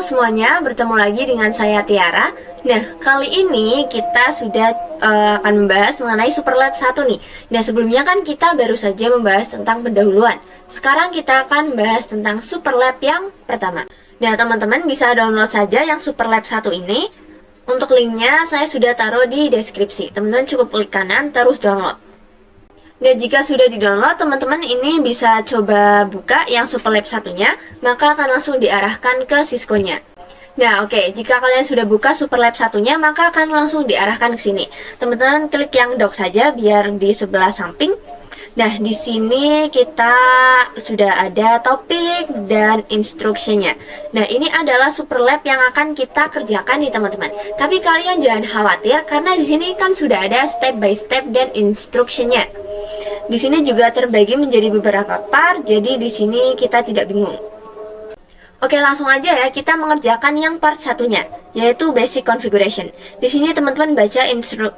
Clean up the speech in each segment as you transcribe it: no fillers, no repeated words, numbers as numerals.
semuanya, bertemu lagi dengan saya Tiara. Nah, kali ini kita sudah akan membahas mengenai Superlab 1 nih. Nah, sebelumnya kan kita baru saja membahas tentang pendahuluan. Sekarang kita akan membahas tentang Superlab yang pertama. Nah, teman-teman bisa download saja yang Superlab 1 ini. Untuk linknya saya sudah taruh di deskripsi. Teman-teman cukup klik kanan terus download. Dan jika sudah di-download, teman-teman ini bisa coba buka yang Superlab satunya, maka akan langsung diarahkan ke Cisco-nya. Nah, oke, jika kalian sudah buka Superlab satunya, maka akan langsung diarahkan ke sini. Teman-teman klik yang dock saja biar di sebelah samping. Nah, di sini kita sudah ada topik dan instruksinya. Nah, ini adalah Superlab yang akan kita kerjakan nih, teman-teman. Tapi kalian jangan khawatir karena di sini kan sudah ada step by step dan instruksinya. Di sini juga terbagi menjadi beberapa part, jadi di sini kita tidak bingung. Oke, langsung aja ya, kita mengerjakan yang part satunya, yaitu basic configuration. Di sini teman-teman baca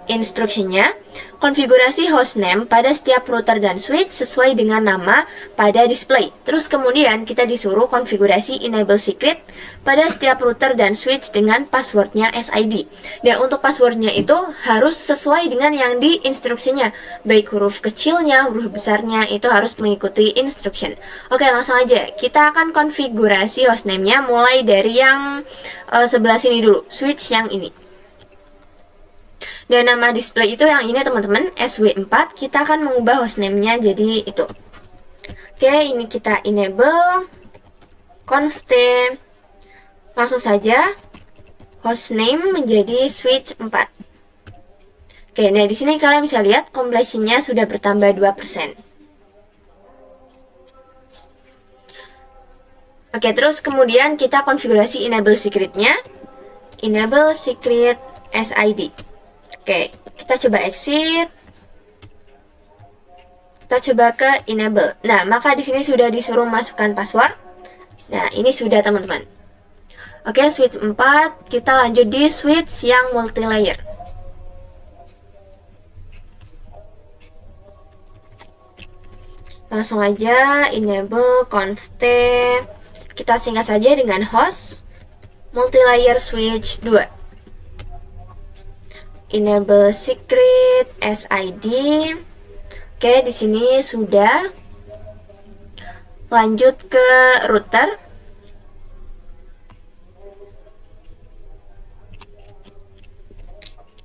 instruksinya, konfigurasi hostname pada setiap router dan switch sesuai dengan nama pada display. Terus kemudian kita disuruh konfigurasi enable secret pada setiap router dan switch dengan passwordnya SID. Dan untuk passwordnya itu harus sesuai dengan yang di instruksinya, baik huruf kecilnya, huruf besarnya, itu harus mengikuti instruction. Oke, langsung aja, kita akan konfigurasi hostname-nya mulai dari yang sebelah sini dulu, switch yang ini. Dan nama display itu yang ini teman-teman, SW4. Kita akan mengubah hostname-nya jadi itu. Oke, ini kita enable conft. Langsung saja hostname menjadi switch 4. Oke, nah di sini kalian bisa lihat completion-nya sudah bertambah 2%. Oke, terus kemudian kita konfigurasi enable secret-nya. Enable secret SID. Oke, kita coba exit. Kita coba ke enable. Nah, maka di sini sudah disuruh masukkan password. Nah, ini sudah teman-teman. Oke, switch 4, kita lanjut di switch yang multi layer. Langsung aja enable conft. Kita singkat saja dengan host multi-layer switch 2. Enable secret SID. Oke, di sini sudah. Lanjut ke router.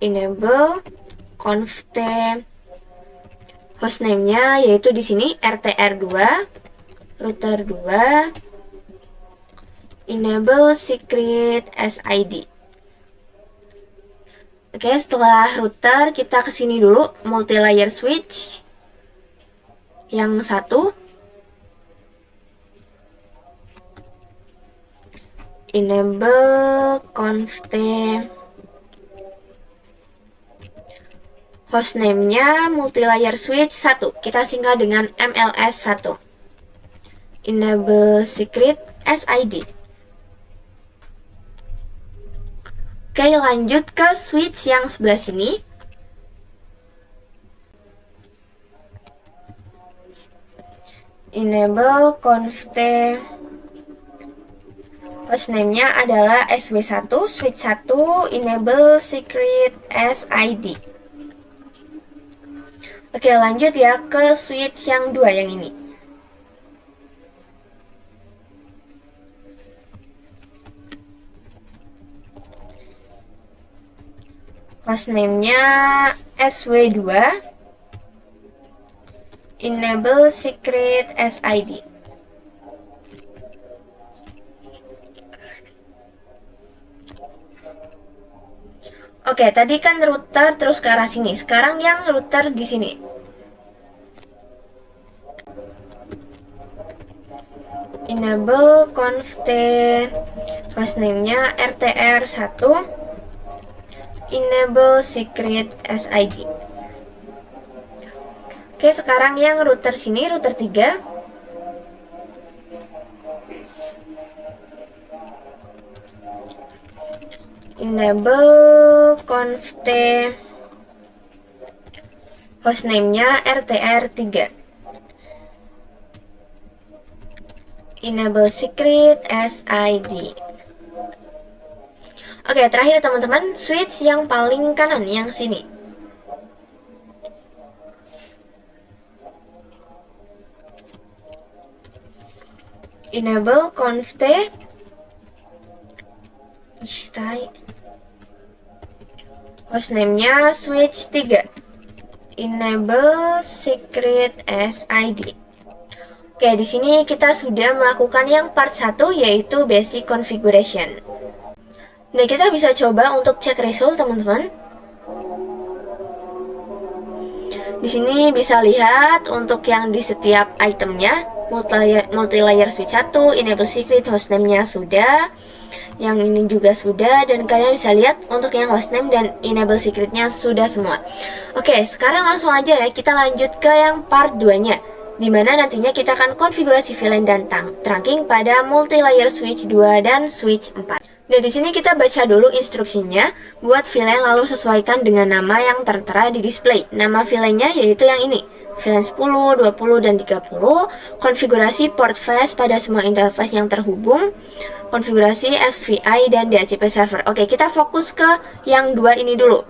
Enable conft hostname-nya yaitu di sini RTR2 router 2. Enable secret SID. Oke, setelah router kita ke sini dulu, multi-layer switch yang satu. Enable conft hostname-nya multi-layer switch 1. Kita singkat dengan MLS1. Enable secret SID. Oke, lanjut ke switch yang sebelah sini. Enable conft hostname-nya adalah SW1, switch 1, enable secret SID. Oke, lanjut ya ke switch yang 2 yang ini. Hostname-nya SW2, enable secret SID. Oke, tadi kan router terus ke arah sini. Sekarang yang router di sini. Enable conft hostname-nya RTR1. Enable secret SID. Oke, sekarang yang router sini, router 3. Enable conft hostname-nya RTR3. Enable secret SID. Oke, terakhir teman-teman, switch yang paling kanan, yang sini. Enable conft hostname-nya switch 3. Enable secret SID. Oke, di sini kita sudah melakukan yang part 1, yaitu basic configuration. Nah, kita bisa coba untuk cek result, teman-teman. Di sini bisa lihat untuk yang di setiap itemnya, multi-layer switch 1, enable secret, hostname-nya sudah. Yang ini juga sudah, dan kalian bisa lihat untuk yang hostname dan enable secretnya sudah semua. Oke, sekarang langsung aja ya, kita lanjut ke yang part 2-nya, dimana nantinya kita akan konfigurasi VLAN dan trunking pada multi-layer switch 2 dan switch 4. Nah, di sini kita baca dulu instruksinya. Buat VLAN lalu sesuaikan dengan nama yang tertera di display. Nama VLAN-nya yaitu yang ini, VLAN 10, 20, dan 30. Konfigurasi port flash pada semua interface yang terhubung. Konfigurasi SVI dan DHCP server. Oke, kita fokus ke yang dua ini dulu.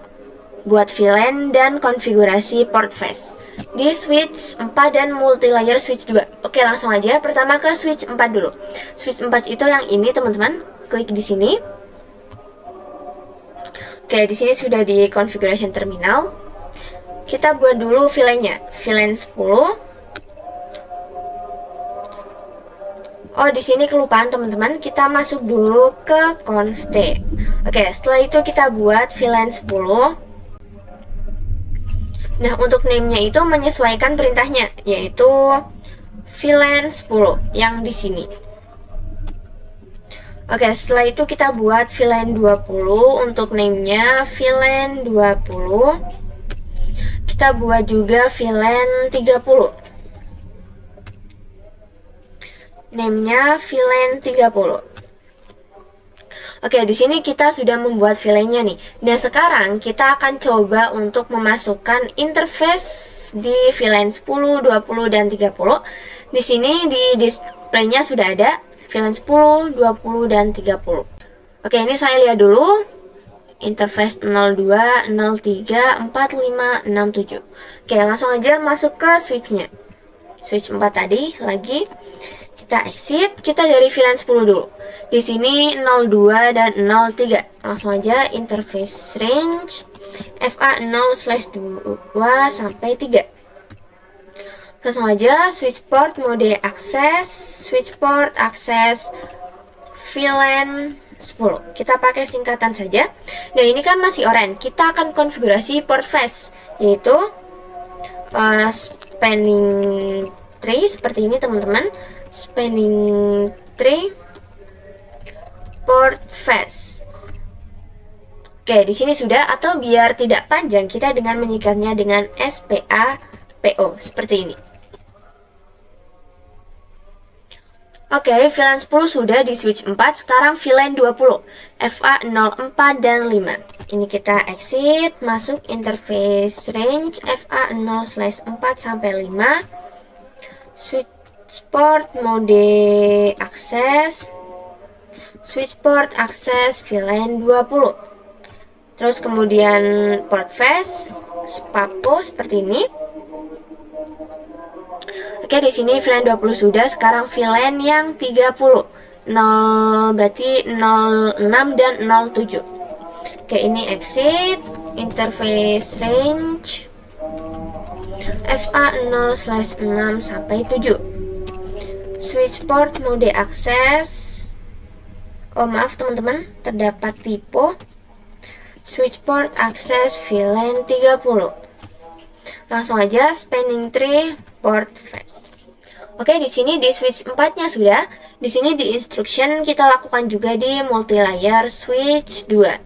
Buat VLAN dan konfigurasi port flash di switch 4 dan multi-layer switch 2. Oke, langsung aja. Pertama ke switch 4 dulu. Switch 4 itu yang ini, teman-teman. Klik di sini. Oke, di sini sudah di configuration terminal. Kita buat dulu VLAN-nya. VLAN 10. Oh, di sini kelupaan, teman-teman. Kita masuk dulu ke conft. Oke, setelah itu kita buat VLAN 10. Nah, untuk name-nya itu menyesuaikan perintahnya, yaitu VLAN 10 yang di sini. Oke, setelah itu kita buat VLAN 20. Untuk name-nya VLAN 20. Kita buat juga VLAN 30. Name-nya VLAN 30. Oke, di sini kita sudah membuat VLAN-nya nih. Nah, sekarang kita akan coba untuk memasukkan interface di VLAN 10, 20, dan 30. Di sini di display-nya sudah ada VLAN 10, 20, dan 30. Oke, ini saya lihat dulu. Interface 02, 03, 45, 67. Oke, langsung aja masuk ke switch-nya. Switch 4 tadi, lagi. Kita exit, kita dari VLAN 10 dulu. Di sini 02 dan 03. Langsung aja interface range FA0/2 sampai 3. Langsung aja switch port mode access, switch port access VLAN 10. Kita pakai singkatan saja. Nah, ini kan masih orange. Kita akan konfigurasi port flash, yaitu spanning tree seperti ini, teman-teman. Spanning tree port flash. Oke, di sini sudah, atau biar tidak panjang kita dengan menyikatnya dengan SPAPO seperti ini. Oke, VLAN 10 sudah di switch 4. Sekarang VLAN 20 FA04 dan 5. Ini kita exit, masuk interface range FA0/4 sampai 5. Switch port mode access, switch port access VLAN 20. Terus kemudian port flash SPAPO seperti ini. Oke, di sini VLAN 20 sudah. Sekarang VLAN yang 30. 0 berarti 06 dan 07. Oke, ini exit, interface range FA0/6 sampai 7. Switch port mode access. Oh, maaf teman-teman, terdapat typo. Switch port access VLAN 30. Langsung aja spanning tree port flash. Oke, di sini di switch 4-nya sudah. Di sini di instruction kita lakukan juga di multi-layer switch 2.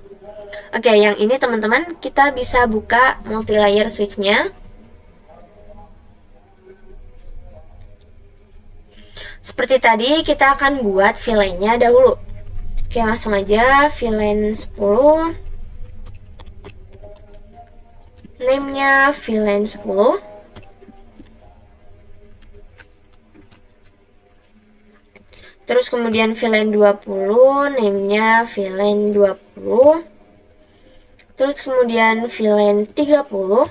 Oke, yang ini teman-teman, kita bisa buka multi-layer switch-nya. Seperti tadi, kita akan buat VLAN-nya dahulu. Oke, langsung aja VLAN 10. Name-nya VLAN 10. Terus kemudian VLAN 20, name-nya VLAN 20. 20. Terus kemudian VLAN 30,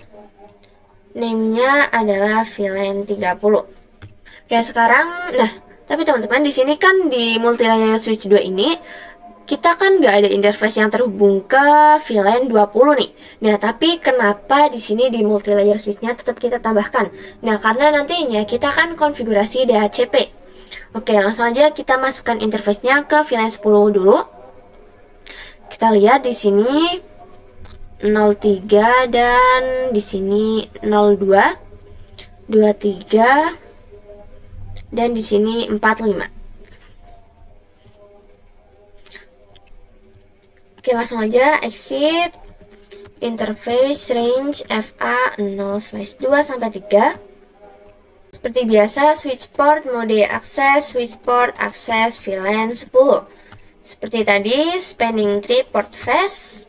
name-nya adalah VLAN 30. Oke, sekarang, tapi teman-teman di sini kan di multilayer switch 2 ini kita kan nggak ada interface yang terhubung ke VLAN 20 nih. Nah, tapi kenapa di sini di multilayer switch-nya tetap kita tambahkan? Nah, karena nantinya kita akan konfigurasi DHCP. Oke, langsung aja kita masukkan interface-nya ke VLAN 10 dulu. Kita lihat di sini 03 dan di sini 02, 23 dan di sini 45. Oke, langsung aja exit interface range FA 0/2 sampai 3. Seperti biasa, switch port mode akses, switch port akses VLAN 10. Seperti tadi, spanning tree port face.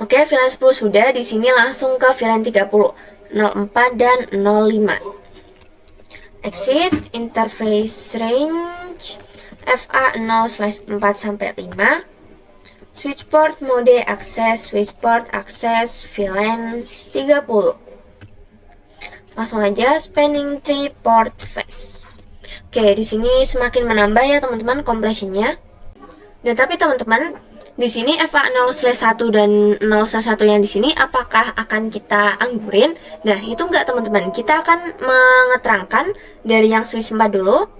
Oke, VLAN 10 sudah, di sini langsung ke VLAN 30, 04 dan 05. Exit interface range FA 0/4 sampai 5. Switch port mode akses, switch port akses VLAN 30. Langsung aja spanning tree port face. Oke, di sini semakin menambah ya teman-teman completionnya. Dan tapi teman-teman, di sini FA 0/1 dan 0/1 yang di sini apakah akan kita anggurin? Nah, itu enggak teman-teman. Kita akan mengeterangkan dari yang switch 4 dulu.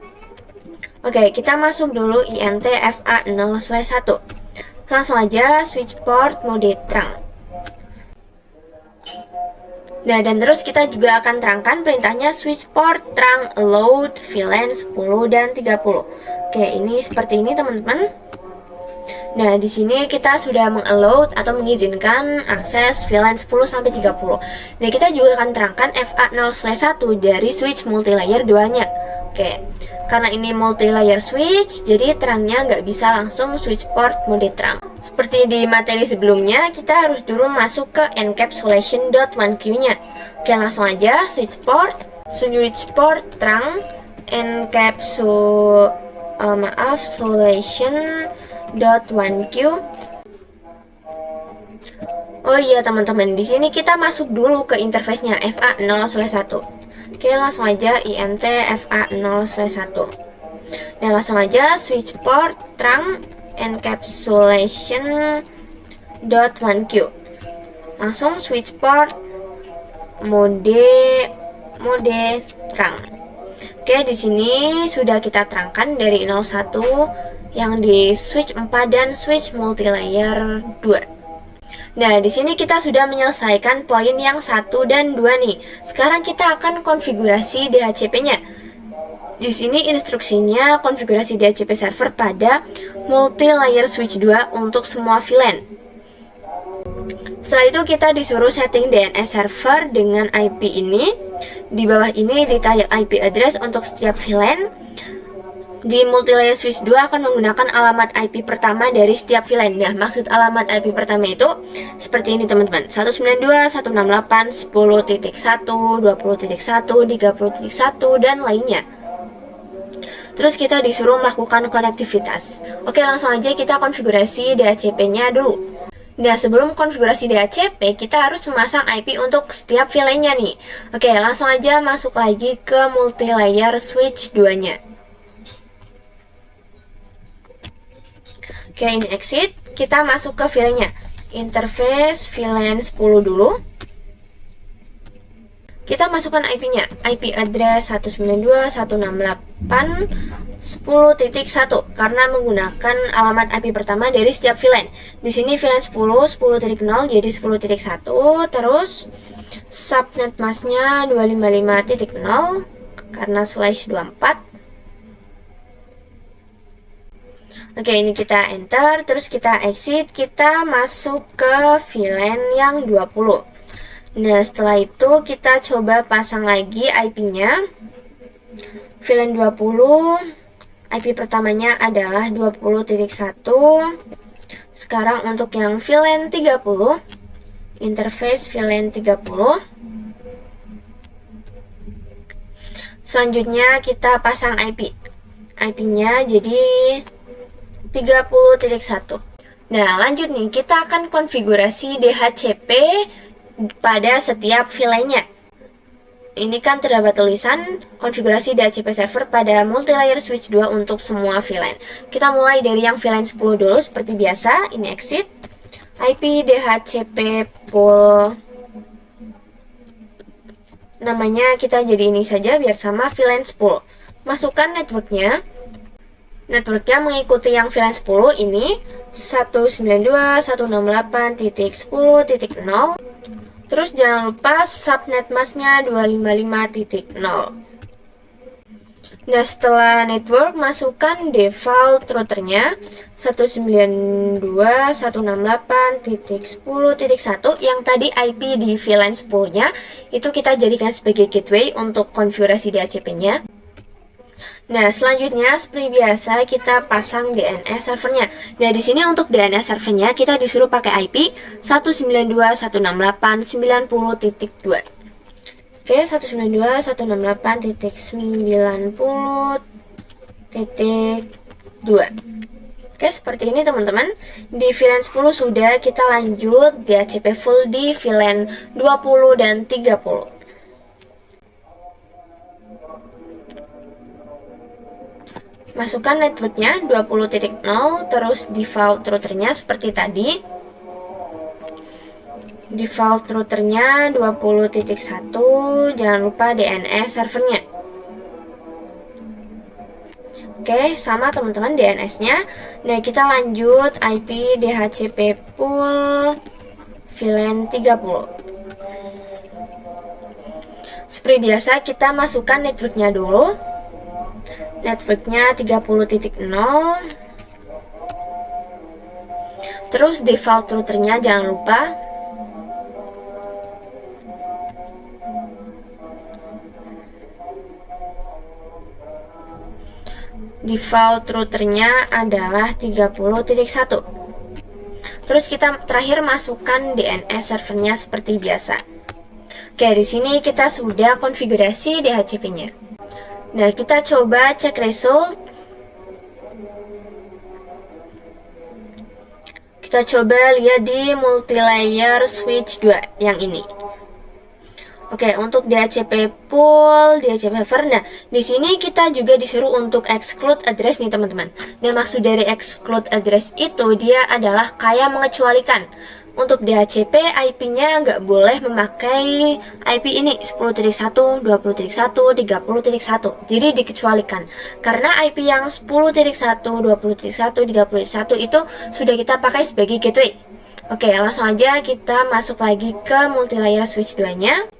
Oke, kita masuk dulu INT FA 0/1. Langsung aja switch port mode terang. Nah, dan terus kita juga akan terangkan perintahnya switch port terang load VLAN 10 dan 30. Oke, ini seperti ini teman-teman. Nah, di sini kita sudah meng-allow atau mengizinkan akses VLAN 10 sampai 30. Nah, kita juga akan terangkan FA 0/1 dari switch multilayer 2-nya. Oke, karena ini multilayer switch, jadi terangnya nggak bisa langsung switch port mode terang. Seperti di materi sebelumnya, kita harus dulu masuk ke encapsulation.1q-nya. Oke, langsung aja switch port terang encapsulation.1q. Oh iya teman-teman, di sini kita masuk dulu ke interface-nya FA 0/1. Oke, langsung aja INT FA 0/1. Nah, langsung aja switch port terang encapsulation.1q. Langsung switch port mode terang. Oke, di sini sudah kita terangkan dari 01 yang di switch 4 dan switch multilayer 2. Nah, di sini kita sudah menyelesaikan poin yang 1 dan 2 nih. Sekarang kita akan konfigurasi DHCP-nya. Di sini instruksinya konfigurasi DHCP server pada multi-layer switch 2 untuk semua VLAN. Setelah itu kita disuruh setting DNS server dengan IP ini. Di bawah ini detail IP address untuk setiap VLAN. Di multilayer switch 2 akan menggunakan alamat IP pertama dari setiap VLAN. Nah, maksud alamat IP pertama itu seperti ini teman-teman. 192.168, 10.1, 20.1, 30.1 dan lainnya. Terus kita disuruh melakukan konektivitas. Oke, langsung aja kita konfigurasi DHCP-nya dulu. Nah, sebelum konfigurasi DHCP, kita harus memasang IP untuk setiap VLAN-nya nih. Oke, langsung aja masuk lagi ke multilayer switch 2-nya. Oke, ini exit. Kita masuk ke VLAN-nya. Interface VLAN 10 dulu. Kita masukkan IP-nya. IP address 192.168.10.1 karena menggunakan alamat IP pertama dari setiap VLAN. Di sini VLAN 10.0 jadi 10.1, terus subnet masknya 255.0 karena /24. Oke, ini kita enter, terus kita exit, kita masuk ke VLAN yang 20. Nah, setelah itu kita coba pasang lagi IP-nya. VLAN 20, IP pertamanya adalah 20.1. Sekarang untuk yang VLAN 30, interface VLAN 30. Selanjutnya kita pasang IP. IP-nya jadi 30.1. Nah, lanjut nih, kita akan konfigurasi DHCP pada setiap VLAN-nya. Ini kan terdapat tulisan konfigurasi DHCP server pada multilayer switch 2 untuk semua VLAN. Kita mulai dari yang VLAN 10 dulu seperti biasa. Ini exit. IP DHCP pool. Namanya kita jadi ini saja biar sama VLAN 10. Masukkan networknya. Networknya mengikuti yang VLAN 10 ini 192.168.10.0. Terus jangan lupa subnet masknya 255.0. Nah, setelah network masukkan default routernya 192.168.10.1 yang tadi IP di VLAN 10-nya itu kita jadikan sebagai gateway untuk konfigurasi DHCP-nya. Nah, selanjutnya seperti biasa kita pasang DNS servernya. Nah, di sini untuk DNS servernya kita disuruh pakai IP 192.168.90.2. Oke, 192.168.90.2. Oke, seperti ini teman-teman. Di VLAN 10 sudah, kita lanjut DHCP full di VLAN 20 dan 30. Masukkan networknya 20.0, terus default routernya seperti tadi. Default routernya 20.1, jangan lupa DNS servernya. Oke, sama teman-teman DNS-nya. Nah, kita lanjut IP DHCP pool VLAN 30. Seperti biasa kita masukkan networknya dulu. Networknya 30.0. Terus default routernya jangan lupa. Default routernya adalah 30.1. Terus kita terakhir masukkan DNS servernya seperti biasa. Oke, di sini kita sudah konfigurasi DHCP-nya. Nah, kita coba cek result. Kita coba lihat di multilayer switch 2 yang ini. Oke, untuk DHCP pool, DHCP server. Nah, di sini kita juga disuruh untuk exclude address nih teman-teman. Nah, maksud dari exclude address itu dia adalah kayak mengecualikan. Untuk DHCP IP-nya nggak boleh memakai IP ini 10.1, 20.1, 30.1. Jadi dikecualikan. Karena IP yang 10.1, 20.1, 30.1 itu sudah kita pakai sebagai gateway. Oke, langsung aja kita masuk lagi ke multilayer switch 2-nya.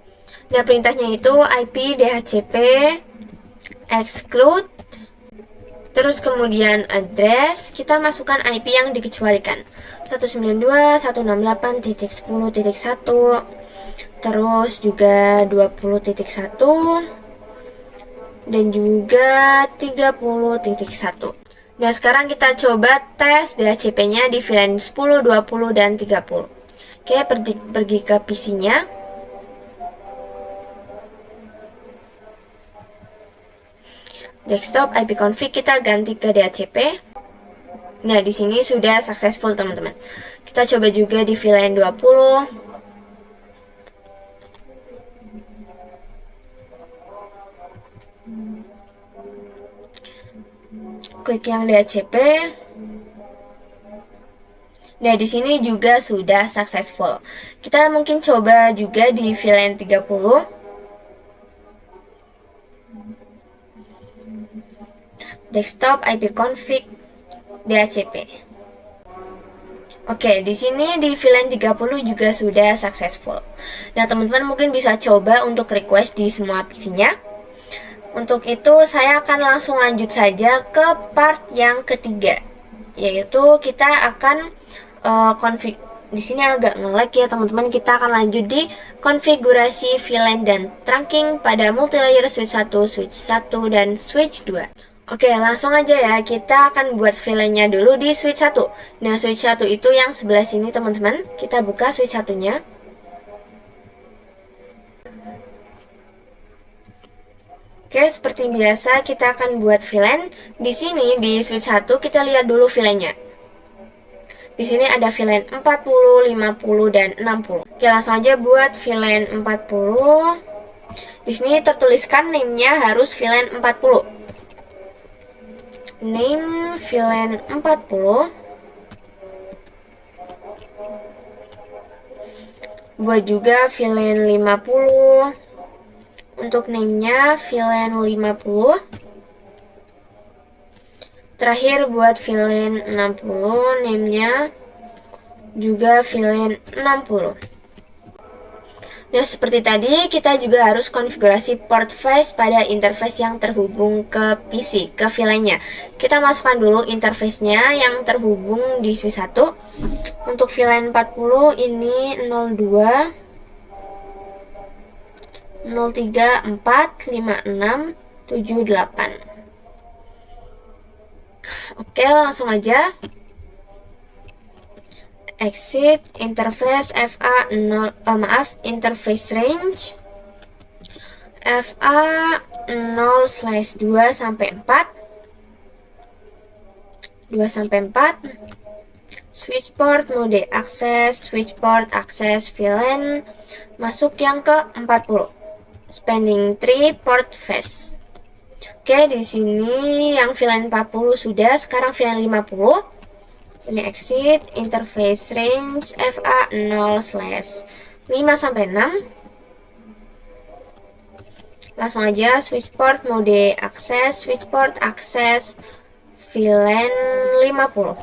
Nah, perintahnya itu IP DHCP exclude, terus kemudian address, kita masukkan IP yang dikecualikan 192.168.10.1, terus juga 20.1 dan juga 30.1. Nah, sekarang kita coba tes DHCP-nya di VLAN 10, 20 dan 30. Oke, pergi ke PC-nya. Desktop IP config kita ganti ke DHCP. Nah, di sini sudah successful teman-teman. Kita coba juga di VLAN 20. Klik yang DHCP. Nah, di sini juga sudah successful. Kita mungkin coba juga di VLAN 30. Desktop IP config DHCP. Oke, di sini di VLAN 30 juga sudah successful. Nah, teman-teman mungkin bisa coba untuk request di semua PC-nya. Untuk itu saya akan langsung lanjut saja ke part yang ketiga, yaitu kita akan config. Di sini agak nge-lag ya teman-teman. Kita akan lanjut di konfigurasi VLAN dan trunking pada multilayer switch 1, switch 1 dan switch 2. Oke, langsung aja ya, kita akan buat VLAN-nya dulu di switch 1. Nah, switch 1 itu yang sebelah sini teman-teman. Kita buka switch 1-nya. Oke, seperti biasa kita akan buat VLAN. Di sini di switch 1 kita lihat dulu VLAN-nya. Di sini ada VLAN 40, 50 dan 60. Oke, langsung aja buat VLAN 40. Di sini tertuliskan name-nya harus VLAN 40. Name VLAN 40. Buat juga VLAN 50. Untuk name-nya VLAN 50. Terakhir buat VLAN 60, name-nya juga VLAN 60. Nah, seperti tadi kita juga harus konfigurasi port face pada interface yang terhubung ke PC, ke VLAN-nya. Kita masukkan dulu interface-nya yang terhubung di switch 1. Untuk VLAN 40 ini 02 03 4 56 78. Oke, langsung aja. Exit interface interface range FA 0/2 sampai 4. 2 sampai 4. Switch port mode access, switch port access VLAN, masuk yang ke 40. Spanning tree port face. Oke, di sini yang VLAN 40 sudah, sekarang VLAN 50. Ini exit interface range FA 0/5 sampai 6. Langsung aja switch port mode access, switch port access VLAN 50.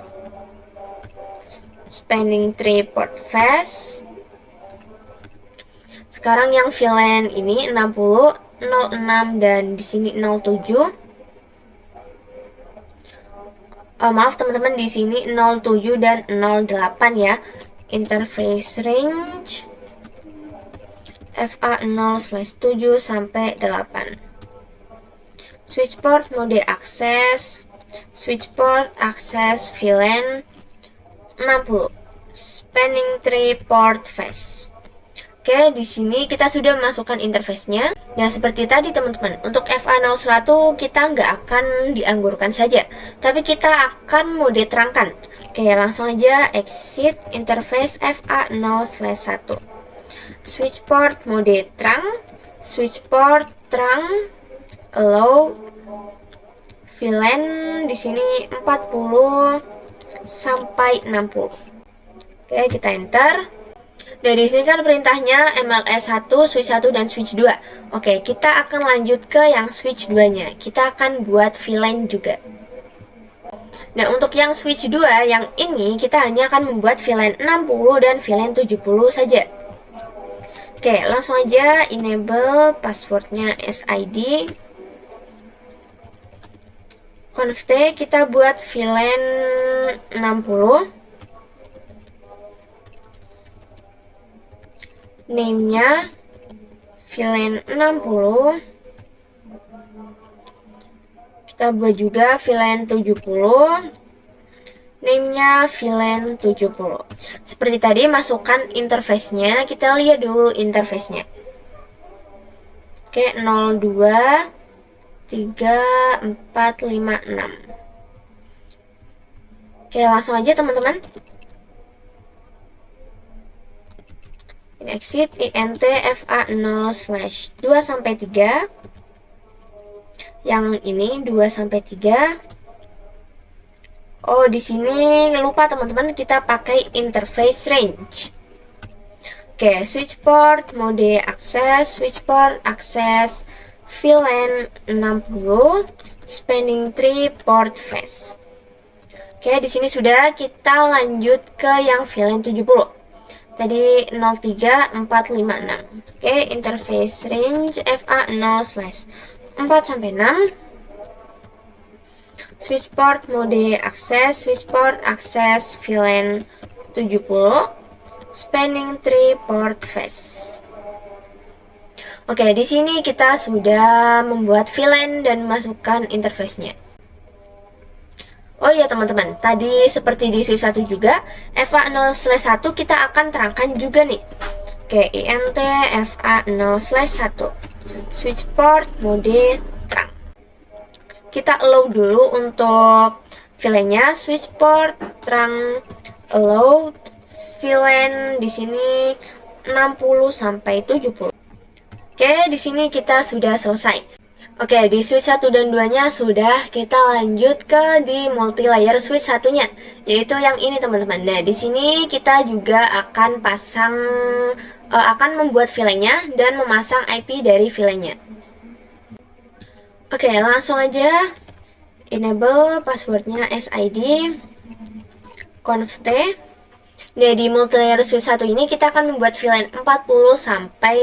Spanning tree port face. Sekarang yang VLAN ini 60, 06 dan di sini 07. Maaf teman-teman, di sini 07 dan 08 ya. Interface range FA 0/7 sampai 8. Switch port mode access, switch port access VLAN 60. Spanning tree port face. Oke, di sini kita sudah masukkan interface-nya. Nah, seperti tadi teman-teman, untuk FA01 kita nggak akan dianggurkan saja, tapi kita akan mode terangkan. Oke, langsung aja exit interface FA0/1. Switch port mode terang, switch port terang, allow VLAN di sini 40 sampai 60. Oke, kita enter. Dari sini kan perintahnya MLS 1, switch 1, dan switch 2. Oke, kita akan lanjut ke yang switch 2-nya. Kita akan buat VLAN juga. Nah, untuk yang switch 2, yang ini kita hanya akan membuat VLAN 60 dan VLAN 70 saja. Oke, langsung aja enable passwordnya SID. Conft kita buat VLAN 60. Name-nya VLAN 60. Kita buat juga VLAN 70. Name-nya VLAN 70. Seperti tadi, masukkan interface-nya. Kita lihat dulu interface-nya. Oke, 02 3 4 5 6. Oke, langsung aja teman-teman. Exit INT FA 0/2 sampai 3. Yang ini 2 sampai 3. Oh, di sini lupa teman-teman, kita pakai interface range. Oke, switch port mode access, switch port access VLAN 60, spanning tree port face. Oke, di sini sudah, kita lanjut ke yang VLAN 70. Tadi 03456. Oke, interface range FA 0/4 sampai 6. Switch port mode access, switch port access VLAN 70, spanning tree port face. Oke, di sini kita sudah membuat VLAN dan masukkan interface-nya. Oh iya teman-teman, tadi seperti di switch 1 juga, FA 0/1 kita akan terangkan juga nih. Oke, INT FA 0/1. Switch port mode kita allow dulu untuk VLAN-nya, switch port, terang allow VLAN di sini 60 sampai 70. Oke, di sini kita sudah selesai. Oke, di switch 1 dan 2-nya sudah, kita lanjut ke di multi layer switch satunya, yaitu yang ini teman-teman. Nah, di sini kita juga akan akan membuat VLAN-nya dan memasang IP dari VLAN-nya. Oke, langsung aja enable passwordnya SID conft. Nah, di multilayer switch 1 ini kita akan membuat VLAN 40 sampai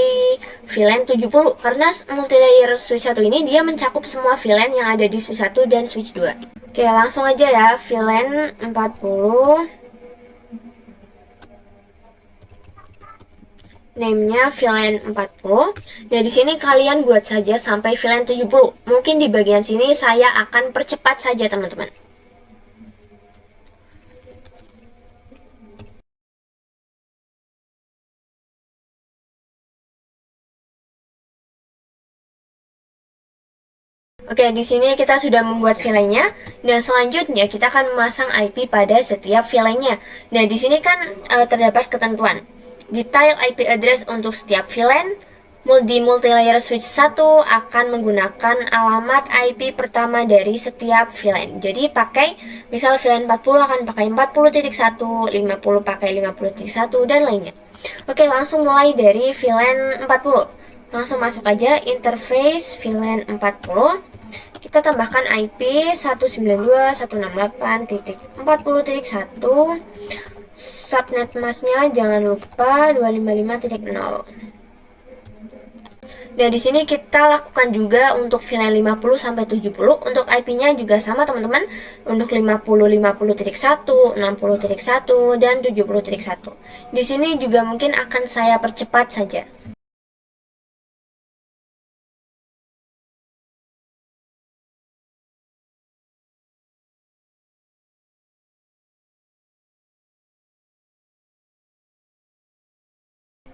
VLAN 70 karena multilayer switch 1 ini dia mencakup semua VLAN yang ada di switch 1 dan switch 2. Oke, langsung aja ya, VLAN 40. Name-nya VLAN 40. Nah, di sini kalian buat saja sampai VLAN 70. Mungkin di bagian sini saya akan percepat saja, teman-teman. Oke, di sini kita sudah membuat VLAN-nya. Dan selanjutnya kita akan memasang IP pada setiap VLAN-nya. Nah, di sini kan terdapat ketentuan. Detail IP address untuk setiap VLAN. Di multilayer switch 1 akan menggunakan alamat IP pertama dari setiap VLAN. Jadi pakai, misal VLAN 40 akan pakai 40.1, 50 pakai 50.1, dan lainnya. Oke, langsung mulai dari VLAN 40. Langsung masuk aja interface VLAN 40. Kita tambahkan IP 192.168.40.1. Subnet masknya jangan lupa 255.0. Dan di sini kita lakukan juga untuk VLAN 50 sampai 70. Untuk IP-nya juga sama, teman-teman. Untuk 50 50.1, 60.1 dan 70.1. Di sini juga mungkin akan saya percepat saja.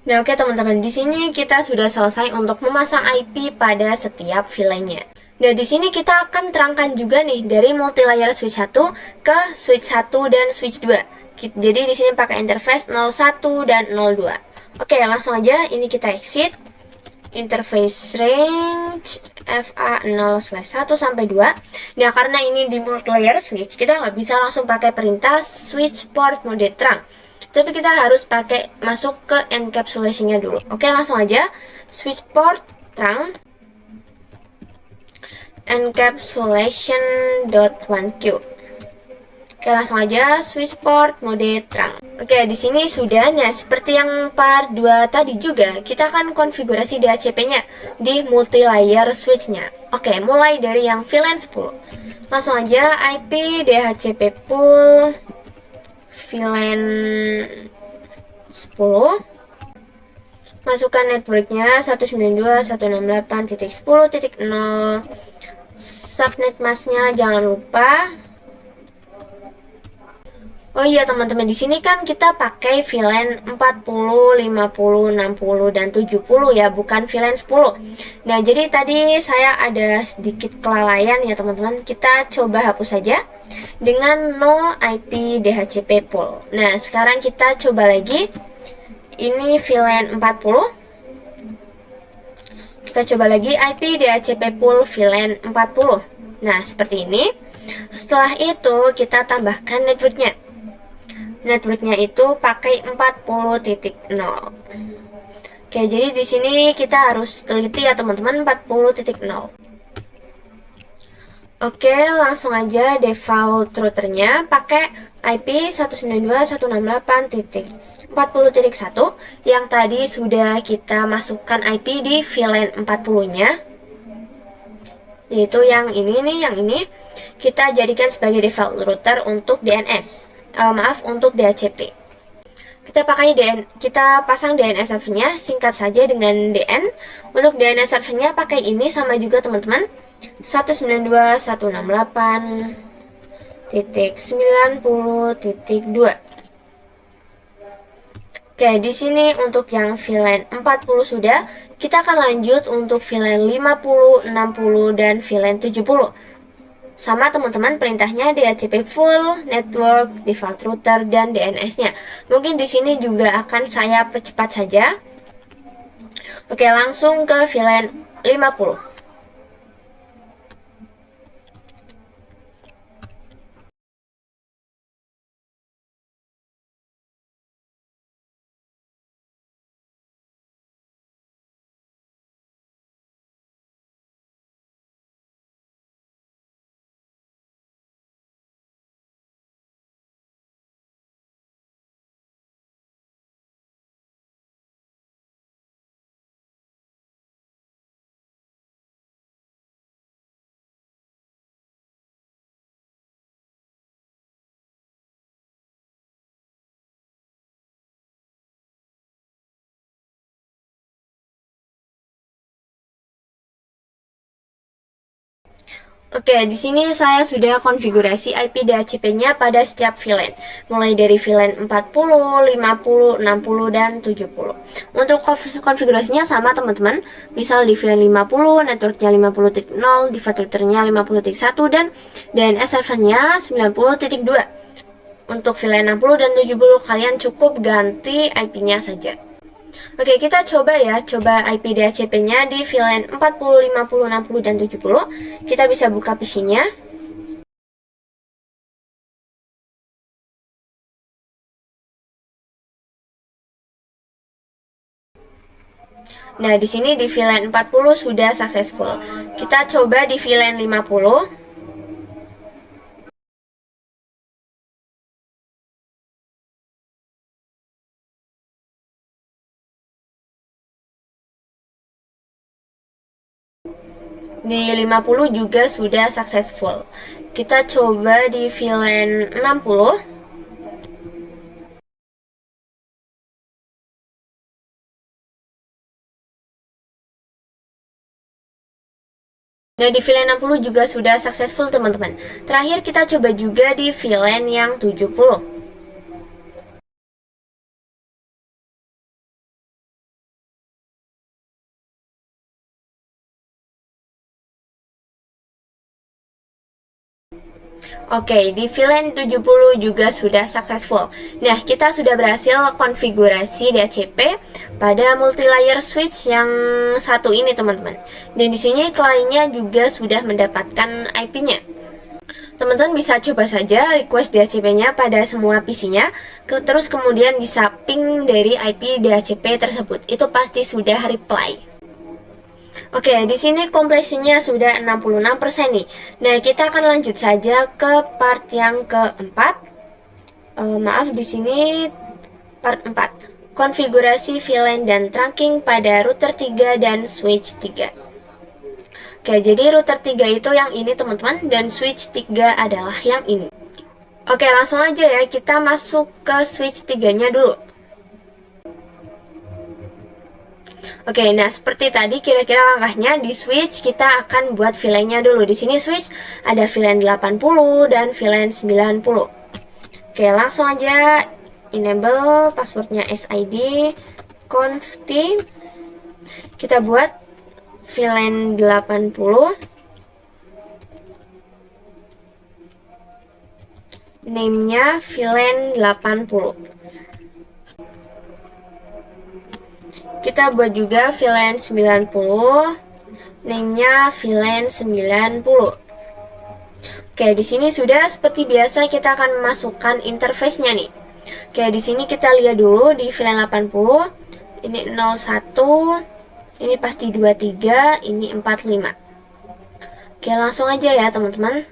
Nah, oke teman-teman, di sini kita sudah selesai untuk memasang IP pada setiap VLAN-nya. Nah, di sini kita akan terangkan juga nih dari multilayer switch 1 ke switch 1 dan switch 2. Jadi di sini pakai interface 01 dan 02. Oke, langsung aja ini kita exit. Interface range FA0/1 sampai 2. Nah, karena ini di multilayer switch, kita nggak bisa langsung pakai perintah switch port mode terang. Tapi kita harus pakai masuk ke encapsulation-nya dulu. Oke, langsung aja switch port terang encapsulation.1q. Oke, langsung aja switch port mode terang. Oke, di sini sudah. Nah, seperti yang part 2 tadi juga, kita akan konfigurasi DHCP-nya di multi-layer switch-nya. Oke, mulai dari yang VLAN 10. Langsung aja IP DHCP pool VLAN 10. Masukkan networknya 192.168.10.0. Subnet masknya jangan lupa. Oh iya teman-teman, di sini kan kita pakai VLAN 40, 50, 60 dan 70 ya, bukan VLAN 10. Nah, jadi tadi saya ada sedikit kelalaian ya teman-teman. Kita coba hapus saja dengan no IP DHCP pool. Nah, sekarang kita coba lagi. Ini VLAN 40. Kita coba lagi IP DHCP pool VLAN 40. Nah, seperti ini. Setelah itu kita tambahkan networknya. Networknya itu pakai 40.0. Oke, jadi di sini kita harus teliti ya teman-teman, 40.0. Oke, langsung aja default routernya pakai IP 192.168.40.1 yang tadi sudah kita masukkan IP di VLAN 40-nya. Yaitu yang ini nih, yang ini kita jadikan sebagai default router untuk DNS. Untuk DHCP. Kita pasang DNS servernya, singkat saja dengan DN. Untuk DNS servernya pakai ini sama juga teman-teman, 192.168.90.2. Oke, di sini untuk yang VLAN 40 sudah. Kita akan lanjut untuk VLAN 50, 60 dan VLAN 70. sama teman-teman perintahnya DHCP full, network, default router, dan DNS-nya. Mungkin di sini juga akan saya percepat saja. Oke, langsung ke VLAN 50. Oke, di sini saya sudah konfigurasi IP DHCP-nya pada setiap VLAN, mulai dari VLAN 40, 50, 60, dan 70. Untuk konfigurasinya sama teman-teman, misal di VLAN 50, networknya 50.0, default routernya 50.1, dan DNS servernya 90.2. Untuk VLAN 60 dan 70, kalian cukup ganti IP-nya saja. Oke, kita coba ya, coba IP DHCP-nya di VLAN 40, 50, 60, dan 70. Kita bisa buka PC-nya. Nah, di sini di VLAN 40 sudah successful. Kita coba di VLAN 50. Di 50 juga sudah successful. Kita coba di VLAN 60. Nah, di VLAN 60 juga sudah successful, teman-teman. Terakhir kita coba juga di VLAN yang 70. Oke, di VLAN 70 juga sudah successful. Nah, kita sudah berhasil konfigurasi DHCP pada multi-layer switch yang satu ini, teman-teman. Dan di sini kliennya juga sudah mendapatkan IP-nya. Teman-teman bisa coba saja request DHCP-nya pada semua PC-nya, terus kemudian bisa ping dari IP DHCP tersebut. Itu pasti sudah reply. Oke, di sini kompresinya sudah 66% nih. Nah, kita akan lanjut saja ke part yang keempat. Maaf, di sini part 4. Konfigurasi VLAN dan trunking pada router 3 dan switch 3. Oke, jadi router 3 itu yang ini, teman-teman, dan switch 3 adalah yang ini. Oke, langsung aja ya, kita masuk ke switch 3-nya dulu. Oke, nah seperti tadi kira-kira langkahnya di switch kita akan buat VLAN-nya dulu. Di sini switch ada VLAN 80 dan VLAN 90. Oke, langsung aja enable passwordnya SID conft. Kita buat VLAN 80. Name-nya VLAN 80. Kita buat juga VLAN 90, name-nya VLAN 90. Oke, di sini sudah seperti biasa kita akan memasukkan interface-nya nih. Oke, di sini kita lihat dulu di VLAN 80. Ini 01, ini pasti 23, ini 45. Oke, langsung aja ya, teman-teman.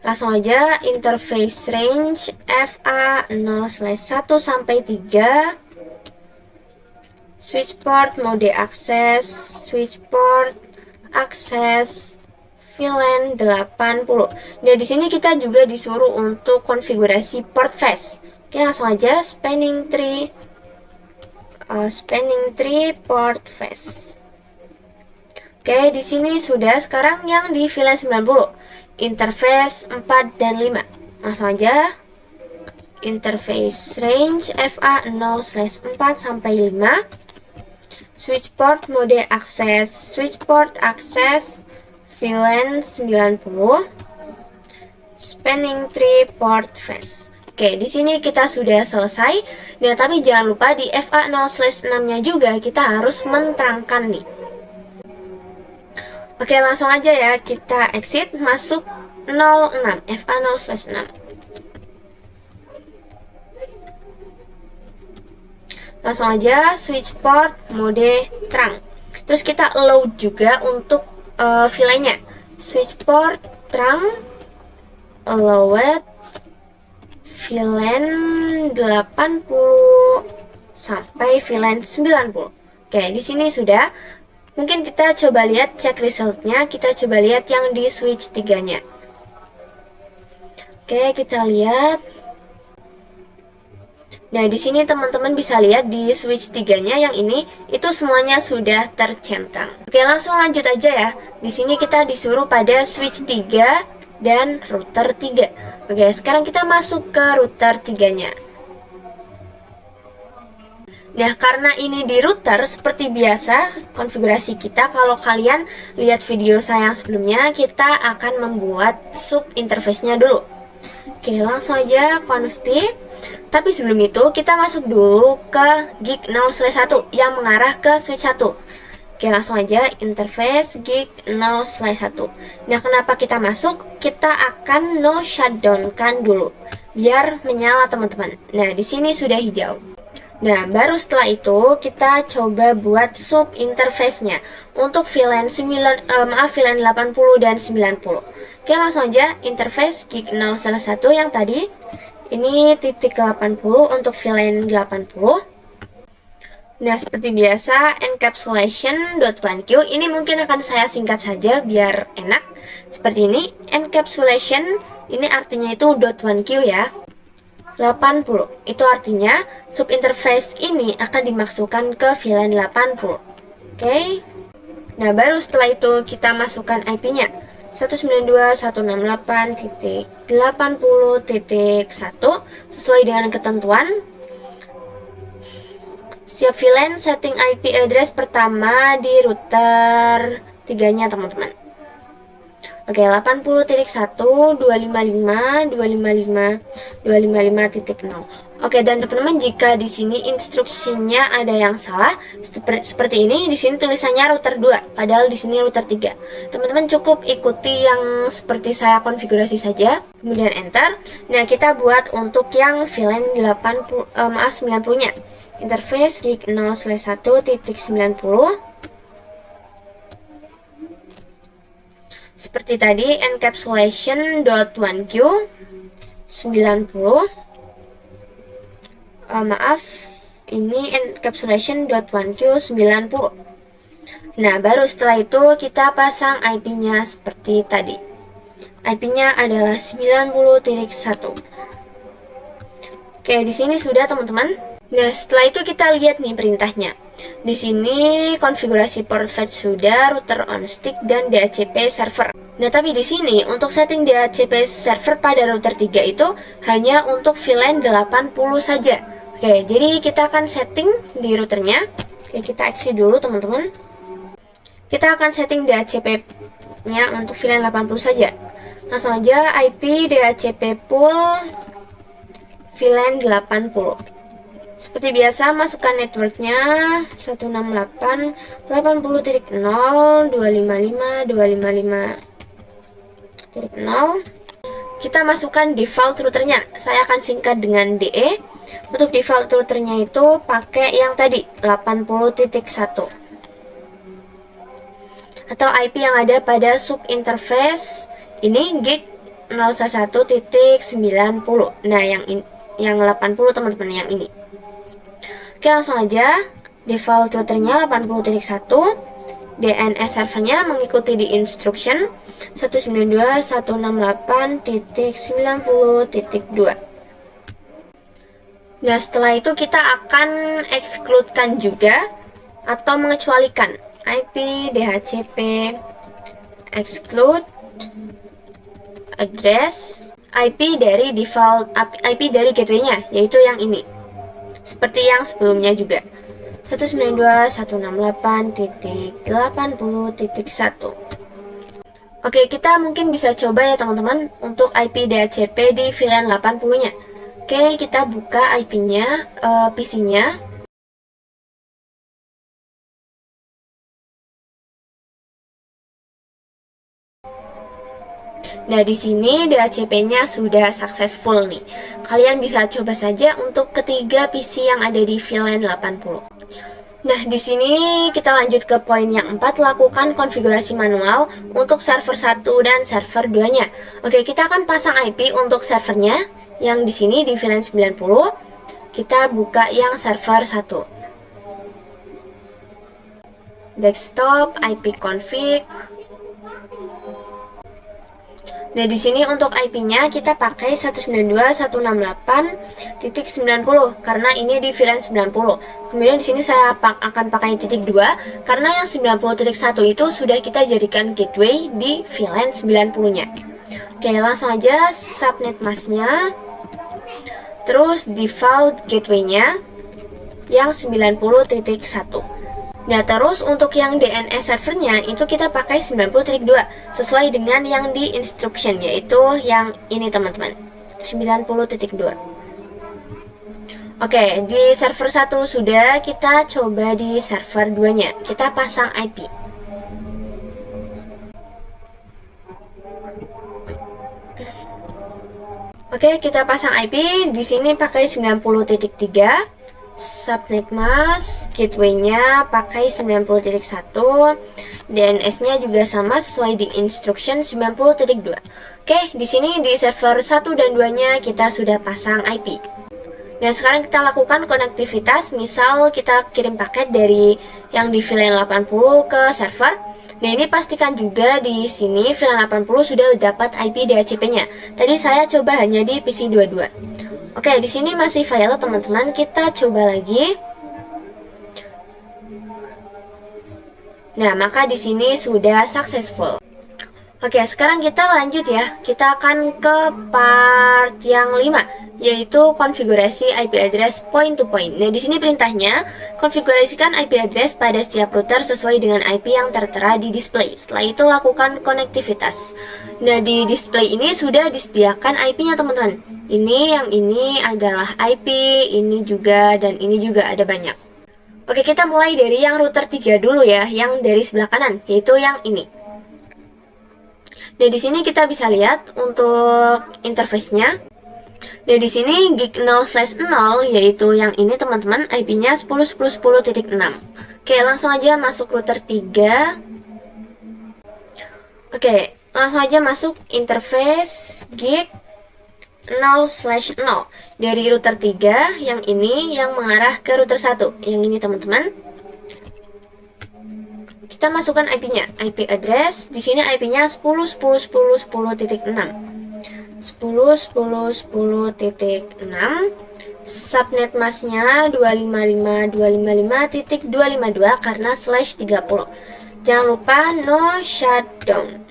Langsung aja interface range FA 0/1 sampai 3. Switch port mode access, switch port akses VLAN 80. Nah, di sini kita juga disuruh untuk konfigurasi port face. Oke, langsung aja spanning tree port face. Oke, di sini sudah sekarang yang di VLAN 90. Interface 4 dan 5. Langsung aja interface range FA 0/4 sampai 5. switch port mode akses, switch port akses VLAN 90, spanning tree port face. Oke, di sini kita sudah selesai. Nah, tapi jangan lupa di FA0/6-nya juga kita harus menerangkan nih. Oke, langsung aja ya, kita exit, masuk 06, FA0/6. Langsung aja switch port mode terang. Terus kita load juga untuk VLAN-nya. Switch port terang, load VLAN 80 sampai VLAN 90. Oke, di sini sudah. Mungkin kita coba lihat cek resultnya. Kita coba lihat yang di switch 3-nya. Oke, kita lihat. Nah, di sini teman-teman bisa lihat di switch 3-nya yang ini itu semuanya sudah tercentang. Oke, langsung lanjut aja ya. Di sini kita disuruh pada switch 3 dan router 3. Oke, sekarang kita masuk ke router 3-nya. Nah, karena ini di router, seperti biasa konfigurasi kita, kalau kalian lihat video saya yang sebelumnya, kita akan membuat sub interface-nya dulu. Oke, langsung aja config. Tapi sebelum itu kita masuk dulu ke gig 0/1 yang mengarah ke switch 1. Oke, langsung aja interface gig 0/1. Nah, kenapa kita masuk? Kita akan no shutdown kan dulu biar menyala teman-teman. Nah, di sini sudah hijau. Nah, baru setelah itu kita coba buat sub interface-nya untuk VLAN 80 dan 90. Oke, langsung aja interface gig 0/1 yang tadi. Ini titik 80 untuk VLAN 80. Nah, seperti biasa encapsulation.1q ini mungkin akan saya singkat saja biar enak. Seperti ini, encapsulation ini artinya itu .1q ya. 80 itu artinya sub interface ini akan dimasukkan ke VLAN 80. Oke. Nah, baru setelah itu kita masukkan IP-nya. 192.168.80.1 sesuai dengan ketentuan. Setiap VLAN setting IP address pertama di router 3-nya teman-teman. Oke, 80.1, 255, 255, 255.0. Oke, dan teman-teman jika di sini instruksinya ada yang salah seperti ini, di sini tulisannya router 2, padahal di sini router 3. Teman-teman cukup ikuti yang seperti saya konfigurasi saja, kemudian enter. Nah, kita buat untuk yang VLAN 90-nya. Interface gig 0/1.90. Seperti tadi encapsulation.1q 90. Maaf, ini encapsulation.1q 90. Nah, baru setelah itu kita pasang IP-nya seperti tadi. IP-nya adalah 90.1. Oke, di sini sudah teman-teman. Nah, setelah itu kita lihat nih perintahnya. Di sini konfigurasi port fetch sudah, router on stick dan DHCP server. Nah, tapi di sini untuk setting DHCP server pada router 3 itu hanya untuk VLAN 80 saja. Oke, jadi kita akan setting di routernya. Oke, kita exit dulu teman-teman. Kita akan setting DHCP-nya untuk VLAN 80 saja. Langsung aja IP DHCP pool VLAN 80. Seperti biasa masukkan networknya 168.80.0, 255, 255.0. Kita masukkan default routernya. Saya akan singkat dengan DE. Untuk default routernya itu pakai yang tadi 80.1 atau IP yang ada pada sub interface ini gig 01.90. Nah, yang 80 teman-teman yang ini. Oke, langsung aja default routernya 80.1. DNS servernya mengikuti di instruction 192.168.90.2. Nah, setelah itu kita akan excludekan juga atau mengecualikan IP DHCP exclude address IP dari default IP dari gateway-nya, yaitu yang ini. Seperti yang sebelumnya juga. 192.168.80.1. Oke, kita mungkin bisa coba ya teman-teman untuk IP DHCP di VLAN 80-nya. Oke, kita buka IP-nya, PC-nya. Nah, di sini DHCP-nya sudah successful nih. Kalian bisa coba saja untuk ketiga PC yang ada di VLAN 80. Nah, di sini kita lanjut ke poin yang 4, lakukan konfigurasi manual untuk server 1 dan server 2-nya. Oke, kita akan pasang IP untuk servernya yang di sini di VLAN 90. Kita buka yang server 1. Desktop, IP config. Nah, di sini untuk IP-nya kita pakai 192.168.90 karena ini di VLAN 90. Kemudian di sini saya akan pakai titik 2 karena yang 90.1 itu sudah kita jadikan gateway di VLAN 90-nya. Oke, langsung aja subnet masknya. Terus default gateway-nya yang 90.1. Nah, terus untuk yang DNS servernya itu kita pakai 90.2 sesuai dengan yang di instruction, yaitu yang ini teman-teman, 90.2. Oke, di server 1 sudah, kita coba di server 2-nya. Kita pasang IP. Oke, kita pasang IP di sini pakai 90.3. Subnet mask, gateway-nya pakai 90.1, DNS-nya juga sama sesuai di instruction 90.2. Oke, di sini di server 1 dan 2-nya kita sudah pasang IP. Nah, sekarang kita lakukan konektivitas, misal kita kirim paket dari yang di VLAN 80 ke server. Nah, ini pastikan juga di sini VLAN 80 sudah dapat IP DHCP-nya. Tadi saya coba hanya di PC 22. Oke, di sini masih file teman-teman. Kita coba lagi. Nah, maka di sini sudah successful. Oke, sekarang kita lanjut ya. Kita akan ke part yang 5, yaitu konfigurasi IP address point to point. Nah, di sini perintahnya, konfigurasikan IP address pada setiap router sesuai dengan IP yang tertera di display. Setelah itu lakukan konektivitas. Nah, di display ini sudah disediakan IP-nya teman-teman. Yang ini adalah IP, ini juga, dan ini juga ada banyak. Oke, kita mulai dari yang router 3 dulu ya, yang dari sebelah kanan, yaitu yang ini. Nah, di sini kita bisa lihat untuk interface-nya. Nah, di sini gig 0/0 yaitu yang ini teman-teman, IP-nya 10.10.10.6. Oke, langsung aja masuk router 3. Oke, langsung aja masuk interface gig 0/0 dari router 3 yang ini yang mengarah ke router 1. Yang ini teman-teman. Kita masukkan IP-nya, IP address. Di sini IP-nya 10.10.10.10.6. 10.10.10.6. Subnet masknya 255.255.252 karena /30. Jangan lupa no shutdown.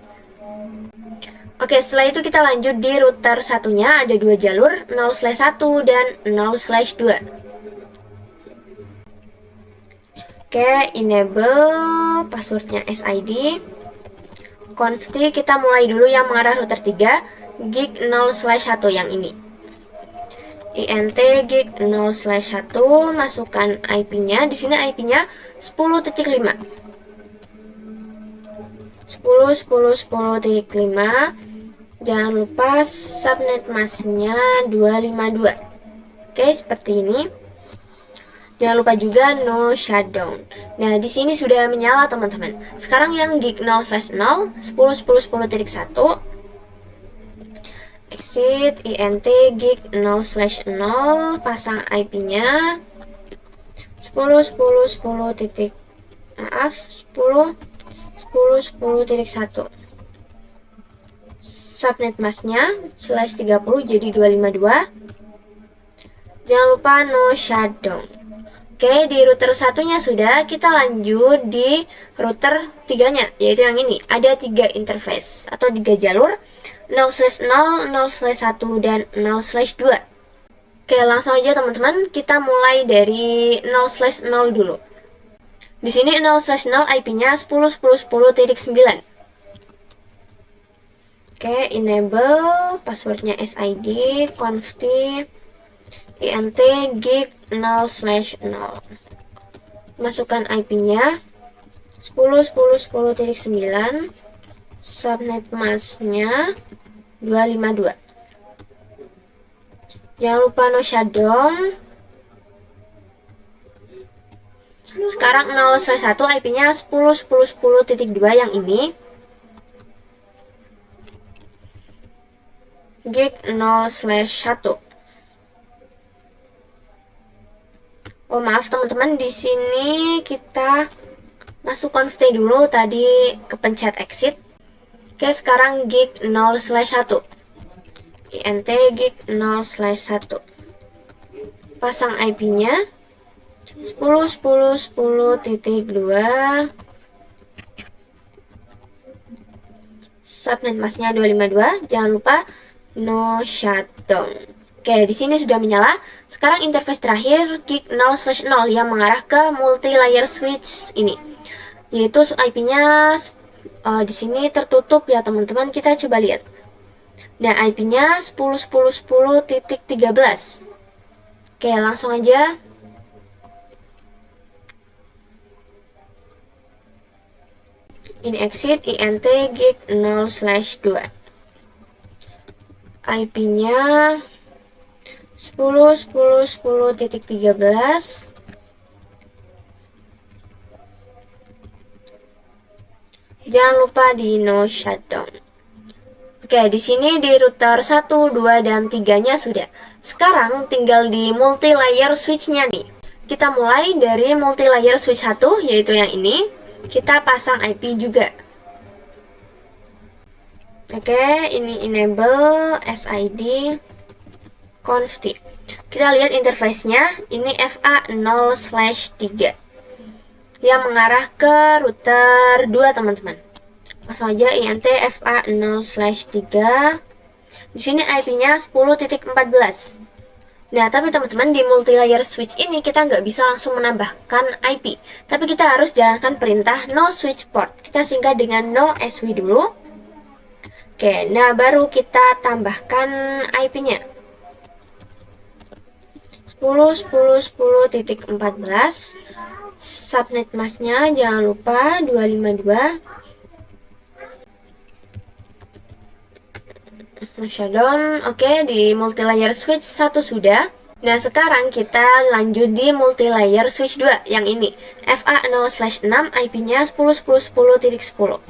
Oke, setelah itu kita lanjut di router satunya, ada 2 jalur, 0/1 dan 0/2. Oke, enable passwordnya SID. Config kita mulai dulu yang mengarah router 3, gig 0/1 yang ini. INT gig 0/1, masukkan IP-nya. Di sini IP-nya 10.5. 10.10.10.5. Jangan lupa subnet masknya 252. Oke, seperti ini. Jangan lupa juga no shutdown. Nah, di sini sudah menyala teman-teman. Sekarang yang gig 0/0, 10.10.10.1. Exit INT gig 0/0, pasang IP-nya 10.10.10.1. Subnet masknya /30 jadi 252. Jangan lupa no shutdown. Oke, di router satunya sudah, kita lanjut di router 3-nya, yaitu yang ini. Ada 3 interface atau 3 jalur, 0/0, 0/1, dan 0/2. Oke, langsung aja teman-teman, kita mulai dari 0/0 dulu. Di sini 0/0 IP-nya 10.10.10.9. Oke, enable passwordnya SID conft int gig 0/0. Masukkan IP-nya 10.10.10.9, subnet masknya 252. Jangan lupa no shutdown. Sekarang 0/1 IP-nya 10.10.10.2 yang ini. Gig 0/1. Oh maaf teman-teman, di sini kita masuk conft dulu, tadi kepencet exit. Oke, sekarang gig 0/1. int gig 0/1. Pasang IP-nya 10.10.10.2. Subnet masknya 252. Jangan lupa no shutdown. Oke, di sini sudah menyala. Sekarang interface terakhir gig 0/0 yang mengarah ke multi layer switch ini. Yaitu IP-nya di sini tertutup ya teman-teman. Kita coba lihat. Nah, IP-nya 10.10.10.13. Oke, langsung aja. Ini exit int gig 0/2. IP-nya 10.10.10.13. Jangan lupa di no shutdown. Oke, di sini di router 1, 2, dan 3-nya sudah. Sekarang tinggal di multi layer switch-nya nih. Kita mulai dari multi layer switch 1, yaitu yang ini. Kita pasang IP juga. Oke, ini enable SID conft. Kita lihat interface-nya, ini FA0/3 yang mengarah ke router 2 teman-teman. Langsung aja int FA0/3. Di sini IP-nya 10.14. Nah, tapi teman-teman di multi layer switch ini kita nggak bisa langsung menambahkan IP, tapi kita harus jalankan perintah no switch port. Kita singkat dengan no sw dulu. Oke, nah baru kita tambahkan IP-nya 10.10.10.14. Subnet masknya jangan lupa 252. Shutdown. Oke, di multi layer switch 1 sudah. Nah, sekarang kita lanjut di multi layer switch 2 yang ini. FA0/6 IP-nya 10.10.10.10.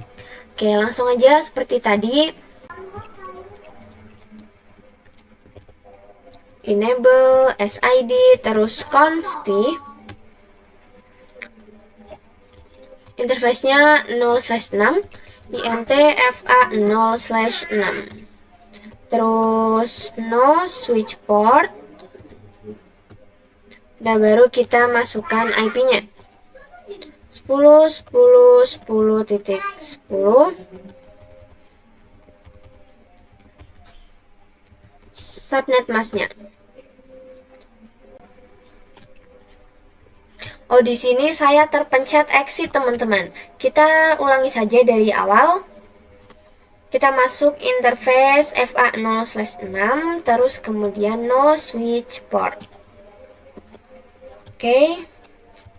Oke, langsung aja seperti tadi. Enable SID terus conft. Interface-nya 0/6 int FA0/6. Terus no switch port. Dan baru kita masukkan IP-nya 10.10.10.10. Subnet masknya. Oh, di sini saya terpencet exit teman-teman. Kita ulangi saja dari awal. Kita masuk interface FA0/6, terus kemudian no switch port. Oke.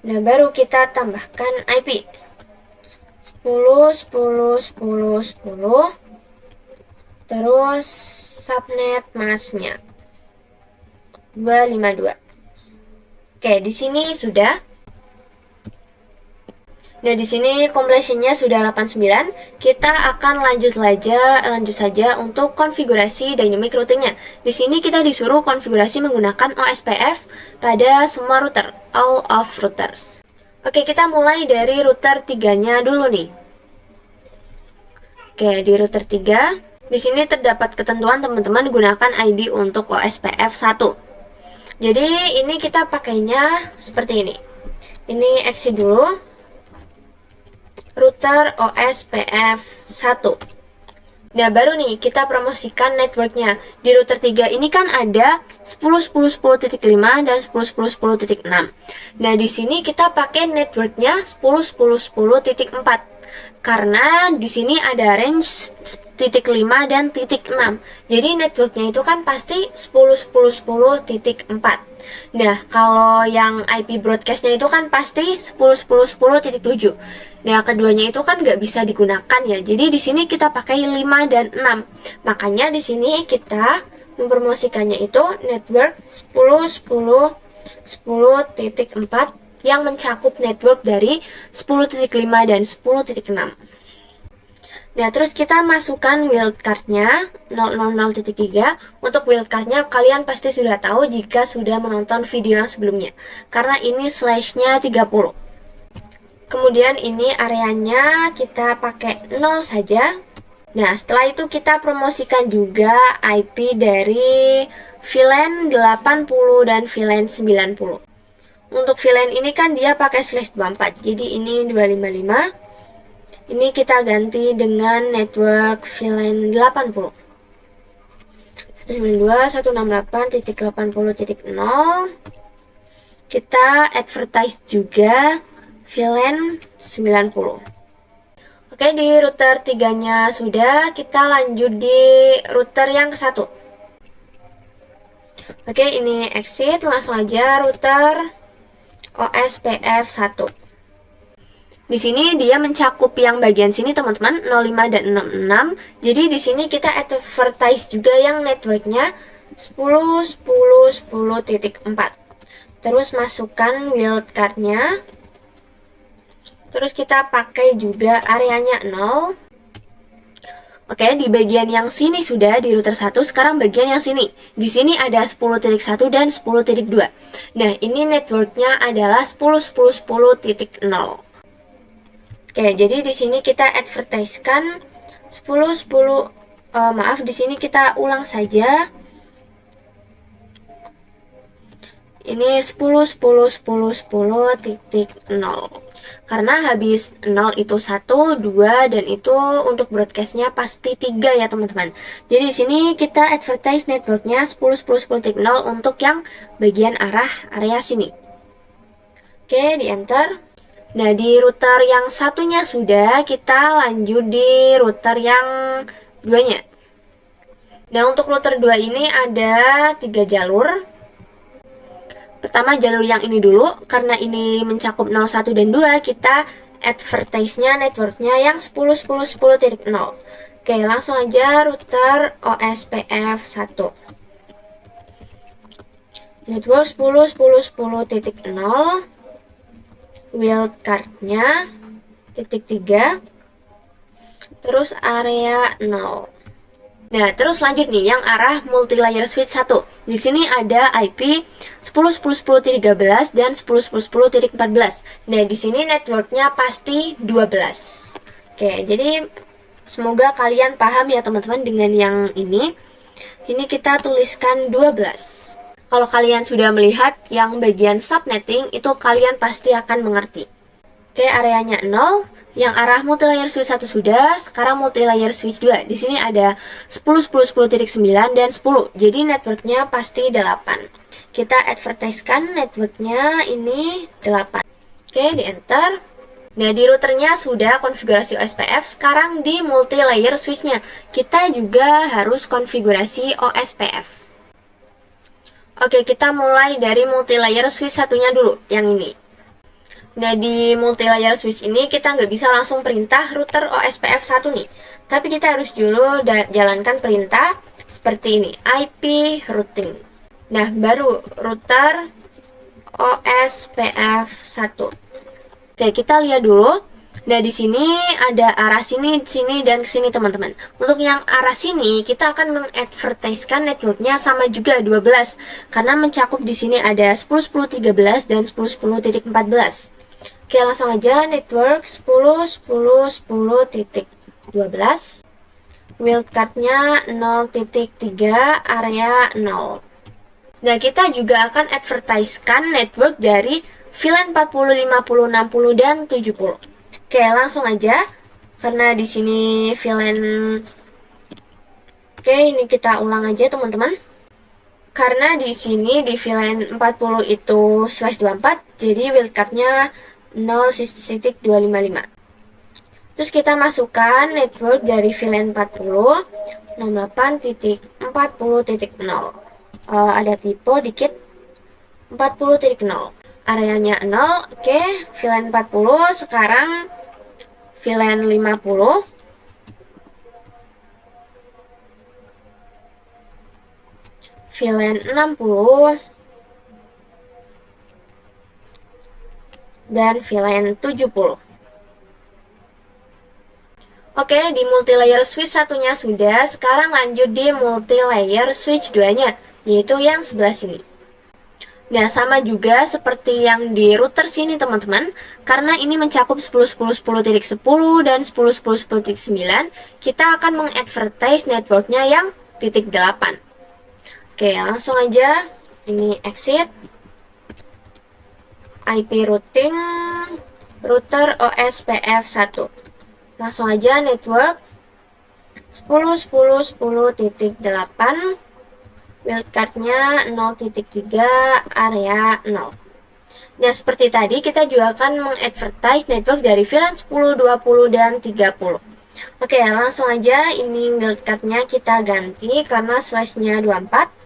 Nah, baru kita tambahkan IP 10.10.10.10. Terus subnet masknya 252. Oke, di sini sudah. Nah, di sini completion-nya sudah 89. Kita akan lanjut saja untuk konfigurasi dynamic routing-nya. Di sini kita disuruh konfigurasi menggunakan OSPF pada semua router, all of routers. Oke, kita mulai dari router 3-nya dulu nih. Oke, di router 3, di sini terdapat ketentuan teman-teman gunakan ID untuk OSPF 1. Jadi, ini kita pakainya seperti ini. Ini exit dulu. Router OSPF 1. Nah, baru nih kita promosikan networknya. Di router 3 ini kan ada 10.10.10.5 dan 10.10.10.6. Nah, di sini kita pakai networknya 10.10.10.4. Karena di sini ada range titik 5 dan titik 6. Jadi networknya itu kan pasti 10.10.10.4. Nah, kalau yang IP broadcastnya itu kan pasti 10.10.10.7. Nah, keduanya itu kan nggak bisa digunakan ya. Jadi di sini kita pakai 5 dan 6. Makanya di sini kita mempromosikannya itu network 10.10.10.4 yang mencakup network dari 10.5 dan 10.6. Nah, terus kita masukkan wildcardnya 000.3. Untuk wildcardnya kalian pasti sudah tahu jika sudah menonton video yang sebelumnya, karena ini slashnya 30. Kemudian ini areanya kita pakai 0 saja. Nah, setelah itu kita promosikan juga IP dari VLAN 80 dan VLAN 90. Untuk VLAN ini kan dia pakai /24, jadi ini 255. Ini kita ganti dengan network VLAN 80. 192.168.80.0. Kita advertise juga VLAN 90. Oke, di router 3-nya sudah, kita lanjut di router yang ke-1. Oke, ini exit, langsung aja router OSPF 1. Di sini dia mencakup yang bagian sini teman-teman, 05 dan 66. Jadi di sini kita advertise juga yang networknya 10.10.10.4. Terus masukkan wildcardnya. Terus kita pakai juga areanya 0. Oke, di bagian yang sini sudah di router 1, sekarang bagian yang sini. Di sini ada 10.1 dan 10.2. Nah, ini networknya adalah 10.10.10.0. Oke, jadi di sini kita advertisekan 10.10. Maaf, di sini kita ulang saja. Ini 10.10.10.10.0. Karena habis 0 itu 1, 2, dan itu untuk broadcastnya pasti 3 ya teman-teman. Jadi di sini kita advertise networknya 10.10.10.0 untuk yang bagian arah area sini. Oke, di enter. Nah, di router yang satunya sudah, kita lanjut di router yang 2-nya. Nah, untuk router 2 ini ada 3 jalur. Pertama jalur yang ini dulu, karena ini mencakup 0, 1, dan 2, kita advertise-nya networknya yang 10.10.10.0. Oke, langsung aja router OSPF 1. Network 10.10.10.0. Wildcardnya titik 3, terus area 0. Nah, terus lanjut nih yang arah multilayer switch 1. Di sini ada IP 10.10.10.13 dan 10.10.10.14. Nah, di sini networknya pasti 12. Oke, jadi semoga kalian paham ya teman-teman dengan yang ini. Ini kita tuliskan 12. Kalau kalian sudah melihat yang bagian subnetting, itu kalian pasti akan mengerti. Oke, areanya 0. Yang arah multilayer switch 1 sudah, sekarang multilayer switch 2. Di sini ada 10.10.10.9 dan 10. Jadi networknya pasti 8. Kita advertisekan networknya ini 8. Oke, di enter. Nah, di routernya sudah konfigurasi OSPF, sekarang di multilayer switchnya kita juga harus konfigurasi OSPF. Oke, kita mulai dari multilayer switch satunya dulu, yang ini. Nah, di multilayer switch ini kita nggak bisa langsung perintah router OSPF 1 nih. Tapi kita harus dulu jalankan perintah seperti ini, IP routing. Nah, baru router OSPF 1. Oke, kita lihat dulu. Nah, di sini ada arah sini, sini, dan sini teman-teman. Untuk yang arah sini, kita akan mengadvertisekan networknya sama juga 12. Karena mencakup di sini ada 10.10.13 dan 10.10.14. Oke, langsung aja network 10.10.10.12. Wildcardnya 0.3, area 0. Nah, kita juga akan advertisekan network dari VLAN 40, 50, 60, dan 70. Oke, langsung aja. Karena di sini VLAN Oke, ini kita ulang aja teman-teman. Karena di sini di VLAN 40 itu /24, jadi wildcardnya 0.255. Terus kita masukkan network dari VLAN 40 68.40.0. Ada typo dikit, 40.0. Areanya 0. Oke, VLAN 40 sekarang VLAN 50. VLAN 60 dan VLAN 70. Oke, di multilayer switch satunya sudah, sekarang lanjut di multilayer switch 2-nya, yaitu yang sebelah sini. Nah, sama juga seperti yang di router sini teman-teman, karena ini mencakup 10.10.10.10 dan 10.10.10.9, kita akan mengadvertise networknya yang titik 8. Oke, langsung aja, ini exit, IP routing, router OSPF1. Langsung aja network 10.10.10.8, wildcardnya 0.3, area 0. Nah, seperti tadi kita juga akan mengadvertise network dari VLAN 10, 20, dan 30. Oke, langsung aja ini wildcardnya kita ganti karena slashnya 24.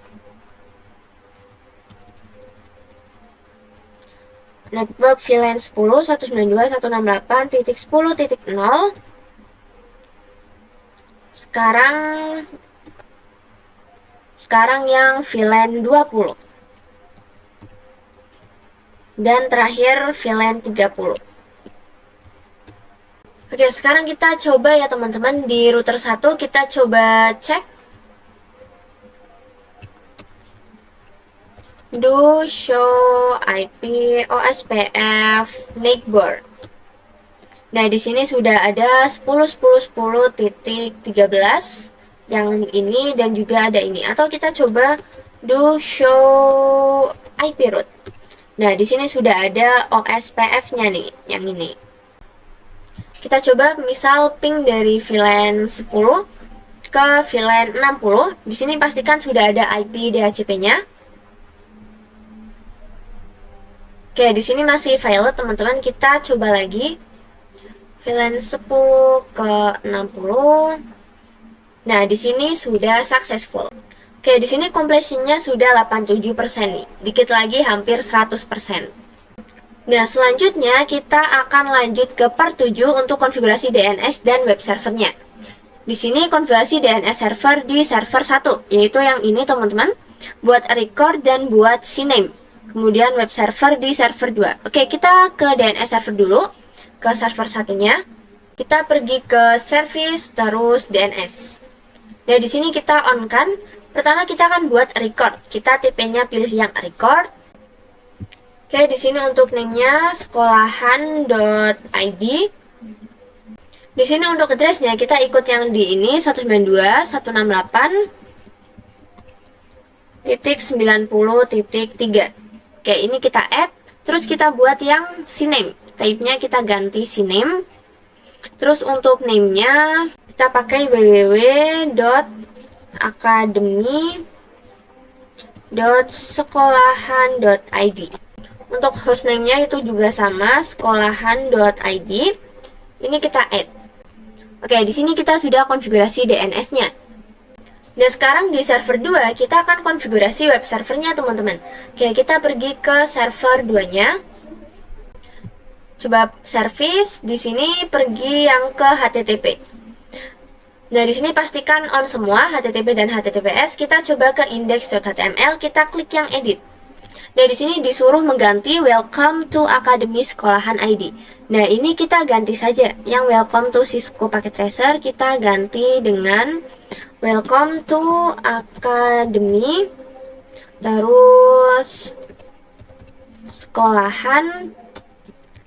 Network VLAN 10, 192.168.10.0. Sekarang yang VLAN 20. Dan terakhir VLAN 30. Oke, sekarang kita coba ya teman-teman, di router 1 kita coba cek. Do show IP OSPF neighbor. Nah, di sini sudah ada 10.10.10.13 yang ini dan juga ada ini. Atau kita coba do show IP route. Nah, di sini sudah ada OSPF-nya nih, yang ini. Kita coba misal ping dari VLAN 10 ke VLAN 60. Di sini pastikan sudah ada IP DHCP-nya. Oke, di sini masih valid teman-teman. Kita coba lagi. VLAN 10 ke 60. Nah, di sini sudah successful. Oke, di sini completion-nya sudah 87% nih. Dikit lagi hampir 100%. Nah, selanjutnya kita akan lanjut ke part 7 untuk konfigurasi DNS dan web servernya. Di sini konfigurasi DNS server di server 1, yaitu yang ini teman-teman, buat record dan buat CNAME. Kemudian web server di server 2. Oke, kita ke DNS server dulu, ke server satunya. Kita pergi ke service, terus DNS. Nah, di sini kita on kan. Pertama kita akan buat record. Kita tipe-nya pilih yang record. Oke, di sini untuk name-nya sekolahan.id. Di sini untuk address-nya kita ikut yang di ini 192.168.90.3. Oke, ini kita add. Terus kita buat yang CNAME. Type-nya kita ganti CNAME. Terus untuk name-nya kita pakai www.akademi.sekolahan.id. Untuk hostname-nya itu juga sama, sekolahan.id. Ini kita add. Oke, di sini kita sudah konfigurasi DNS-nya. Dan sekarang di server 2 kita akan konfigurasi web servernya teman-teman. Oke, kita pergi ke server 2-nya. Coba service, di sini pergi yang ke HTTP. Nah, di sini pastikan on semua HTTP dan HTTPS. Kita coba ke index.html, kita klik yang edit. Nah, di sini disuruh mengganti welcome to Academy Sekolahan ID. Nah, ini kita ganti saja. Yang welcome to Cisco Packet Tracer kita ganti dengan welcome to Academy terus sekolahan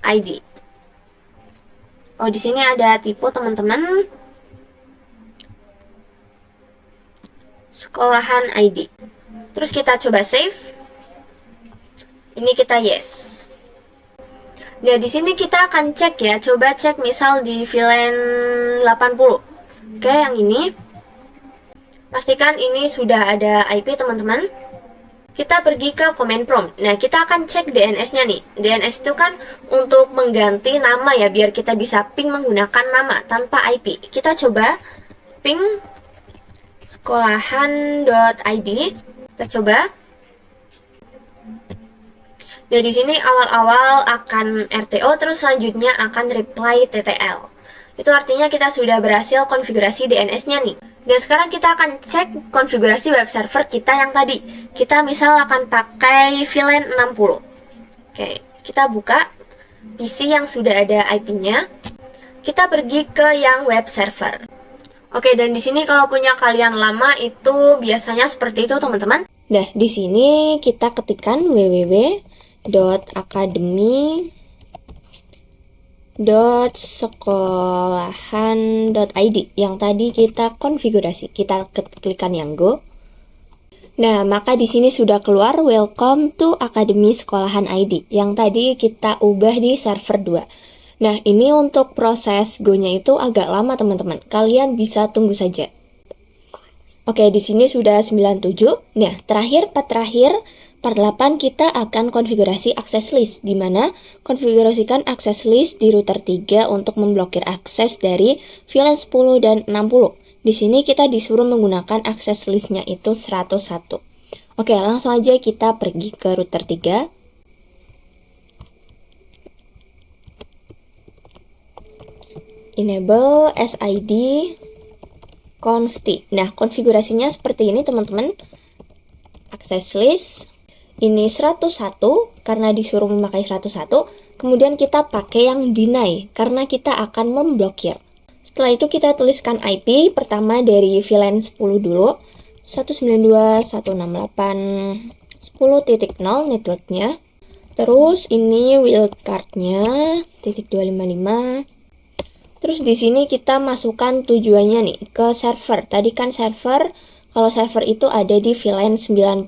ID. Oh, di sini ada tipe teman-teman. Sekolahan ID. Terus kita coba save. Ini kita yes. Nah, di sini kita akan cek ya. Coba cek misal di VLAN 80. Oke, yang ini. Pastikan ini sudah ada IP teman-teman. Kita pergi ke command prompt. Nah, kita akan cek DNS-nya nih. DNS itu kan untuk mengganti nama ya, biar kita bisa ping menggunakan nama tanpa IP. Kita coba ping sekolahan.id. Kita coba. Nah, di sini awal-awal akan RTO, terus selanjutnya akan reply TTL. Itu artinya kita sudah berhasil konfigurasi DNS-nya nih. Dan sekarang kita akan cek konfigurasi web server kita yang tadi. Kita misal akan pakai VLAN 60. Oke, kita buka PC yang sudah ada IP-nya. Kita pergi ke yang web server. Oke, dan di sini kalau punya kalian lama itu biasanya seperti itu, teman-teman. Nah, di sini kita ketikkan www.akademi.sekolahan.id yang tadi kita konfigurasi. Kita klikkan yang go. Nah, maka di sini sudah keluar welcome to Akademi Sekolahan ID yang tadi kita ubah di server 2. Nah, ini untuk proses go-nya itu agak lama, teman-teman. Kalian bisa tunggu saja. Oke, di sini sudah 97. Nah, part terakhir, part 8 kita akan konfigurasi access list, di mana konfigurasikan access list di router 3 untuk memblokir akses dari VLAN 10 dan 60. Di sini kita disuruh menggunakan access list-nya itu 101. Oke, langsung aja kita pergi ke router 3. Enable SID conft. Nah, konfigurasinya seperti ini, teman-teman. Access list ini 101 karena disuruh memakai 101. Kemudian kita pakai yang deny karena kita akan memblokir. Setelah itu kita tuliskan IP pertama dari VLAN 10 dulu. 192.168.10.0 networknya. Terus ini wildcard-nya .255. Terus di sini kita masukkan tujuannya nih ke server. Tadi kan server, kalau server itu ada di VLAN 90.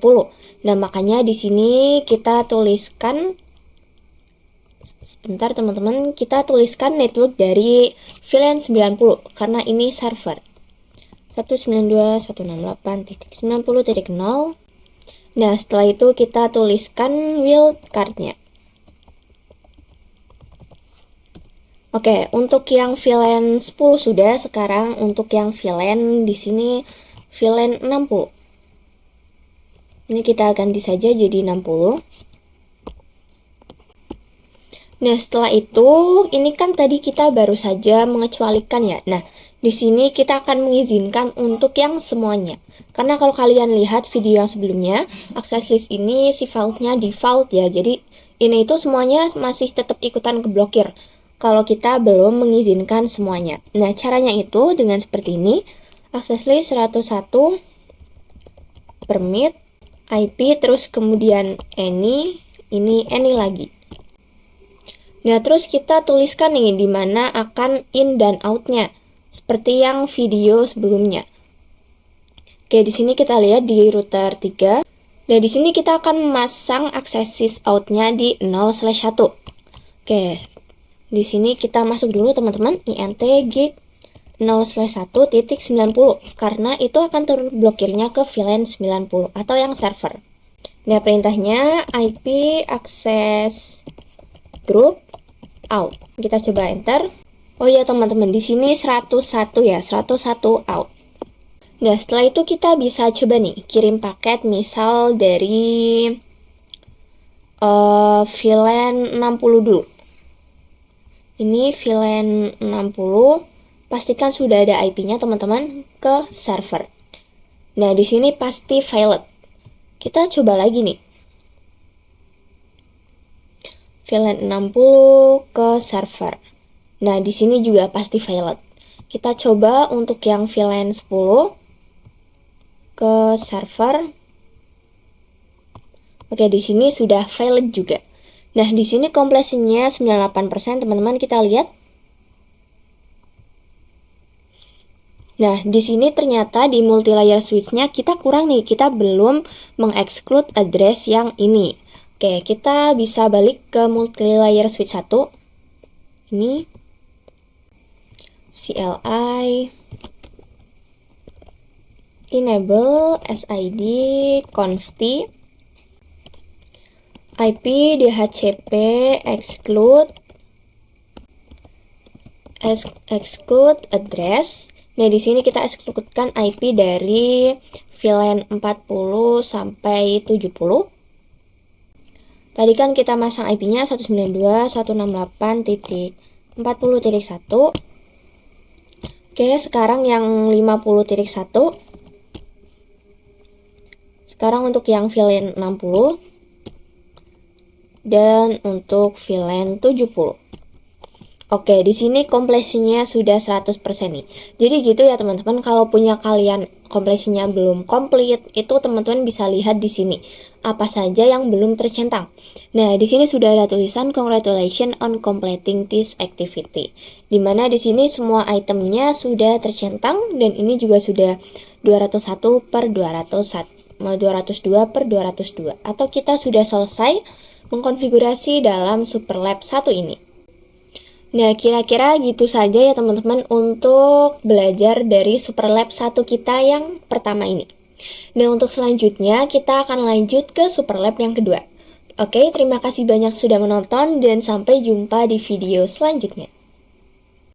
Nah, makanya di sini kita tuliskan, sebentar teman-teman, kita tuliskan network dari VLAN 90 karena ini server. 192.168.90.0. Nah, setelah itu kita tuliskan wildcard-nya. Oke, untuk yang VLAN 10 sudah, sekarang untuk yang VLAN di sini VLAN 60. Ini kita ganti saja jadi 60. Nah, setelah itu ini kan tadi kita baru saja mengecualikan ya. Nah, di sini kita akan mengizinkan untuk yang semuanya. Karena kalau kalian lihat video yang sebelumnya, access list ini sifatnya default ya. Jadi ini itu semuanya masih tetap ikutan keblokir kalau kita belum mengizinkan semuanya. Nah, caranya itu dengan seperti ini. Access list 101 permit IP, terus kemudian any lagi. Nah, terus kita tuliskan nih di mana akan in dan out-nya, seperti yang video sebelumnya. Oke, di sini kita lihat di router 3. Nah, di sini kita akan memasang access out-nya di 0/1. Oke, di sini kita masuk dulu teman-teman, int gig 0/1.90 karena itu akan terblokirnya ke VLAN 90 atau yang server. Nah, perintahnya IP access group out. Kita coba enter. Oh ya teman-teman, di sini 101 ya, 101 out. Nah, setelah itu kita bisa coba nih kirim paket misal dari VLAN 60 dulu. Ini VLAN 60, pastikan sudah ada IP-nya teman-teman ke server. Nah, di sini pasti valid. Kita coba lagi nih. VLAN 60 ke server. Nah, di sini juga pasti valid. Kita coba untuk yang VLAN 10 ke server. Oke, di sini sudah valid juga. Nah, di sini completion-nya 98%, teman-teman, kita lihat. Nah, di sini ternyata di multi-layer switch-nya kita kurang nih, kita belum mengexclude address yang ini. Oke, kita bisa balik ke multi-layer switch 1. Ini CLI enable SID conft IP DHCP exclude address. Nah, di sini kita excludekan IP dari VLAN 40 sampai 70. Tadi kan kita masang IP-nya 192.168.40.1. Oke, sekarang yang 50.1. Sekarang untuk yang VLAN 60 dan untuk VLAN 70. Oke, di sini kompresinya sudah 100% nih. Jadi gitu ya teman-teman, kalau punya kalian kompresinya belum komplit, itu teman-teman bisa lihat di sini apa saja yang belum tercentang. Nah, di sini sudah ada tulisan congratulations on completing this activity. Dimana di sini semua itemnya sudah tercentang dan ini juga sudah 201/201, 202/202, atau kita sudah selesai mengkonfigurasi dalam Superlab 1 ini. Nah, kira-kira gitu saja ya teman-teman untuk belajar dari Superlab 1 kita yang pertama ini. Nah, untuk selanjutnya kita akan lanjut ke Superlab yang kedua. Oke, terima kasih banyak sudah menonton dan sampai jumpa di video selanjutnya.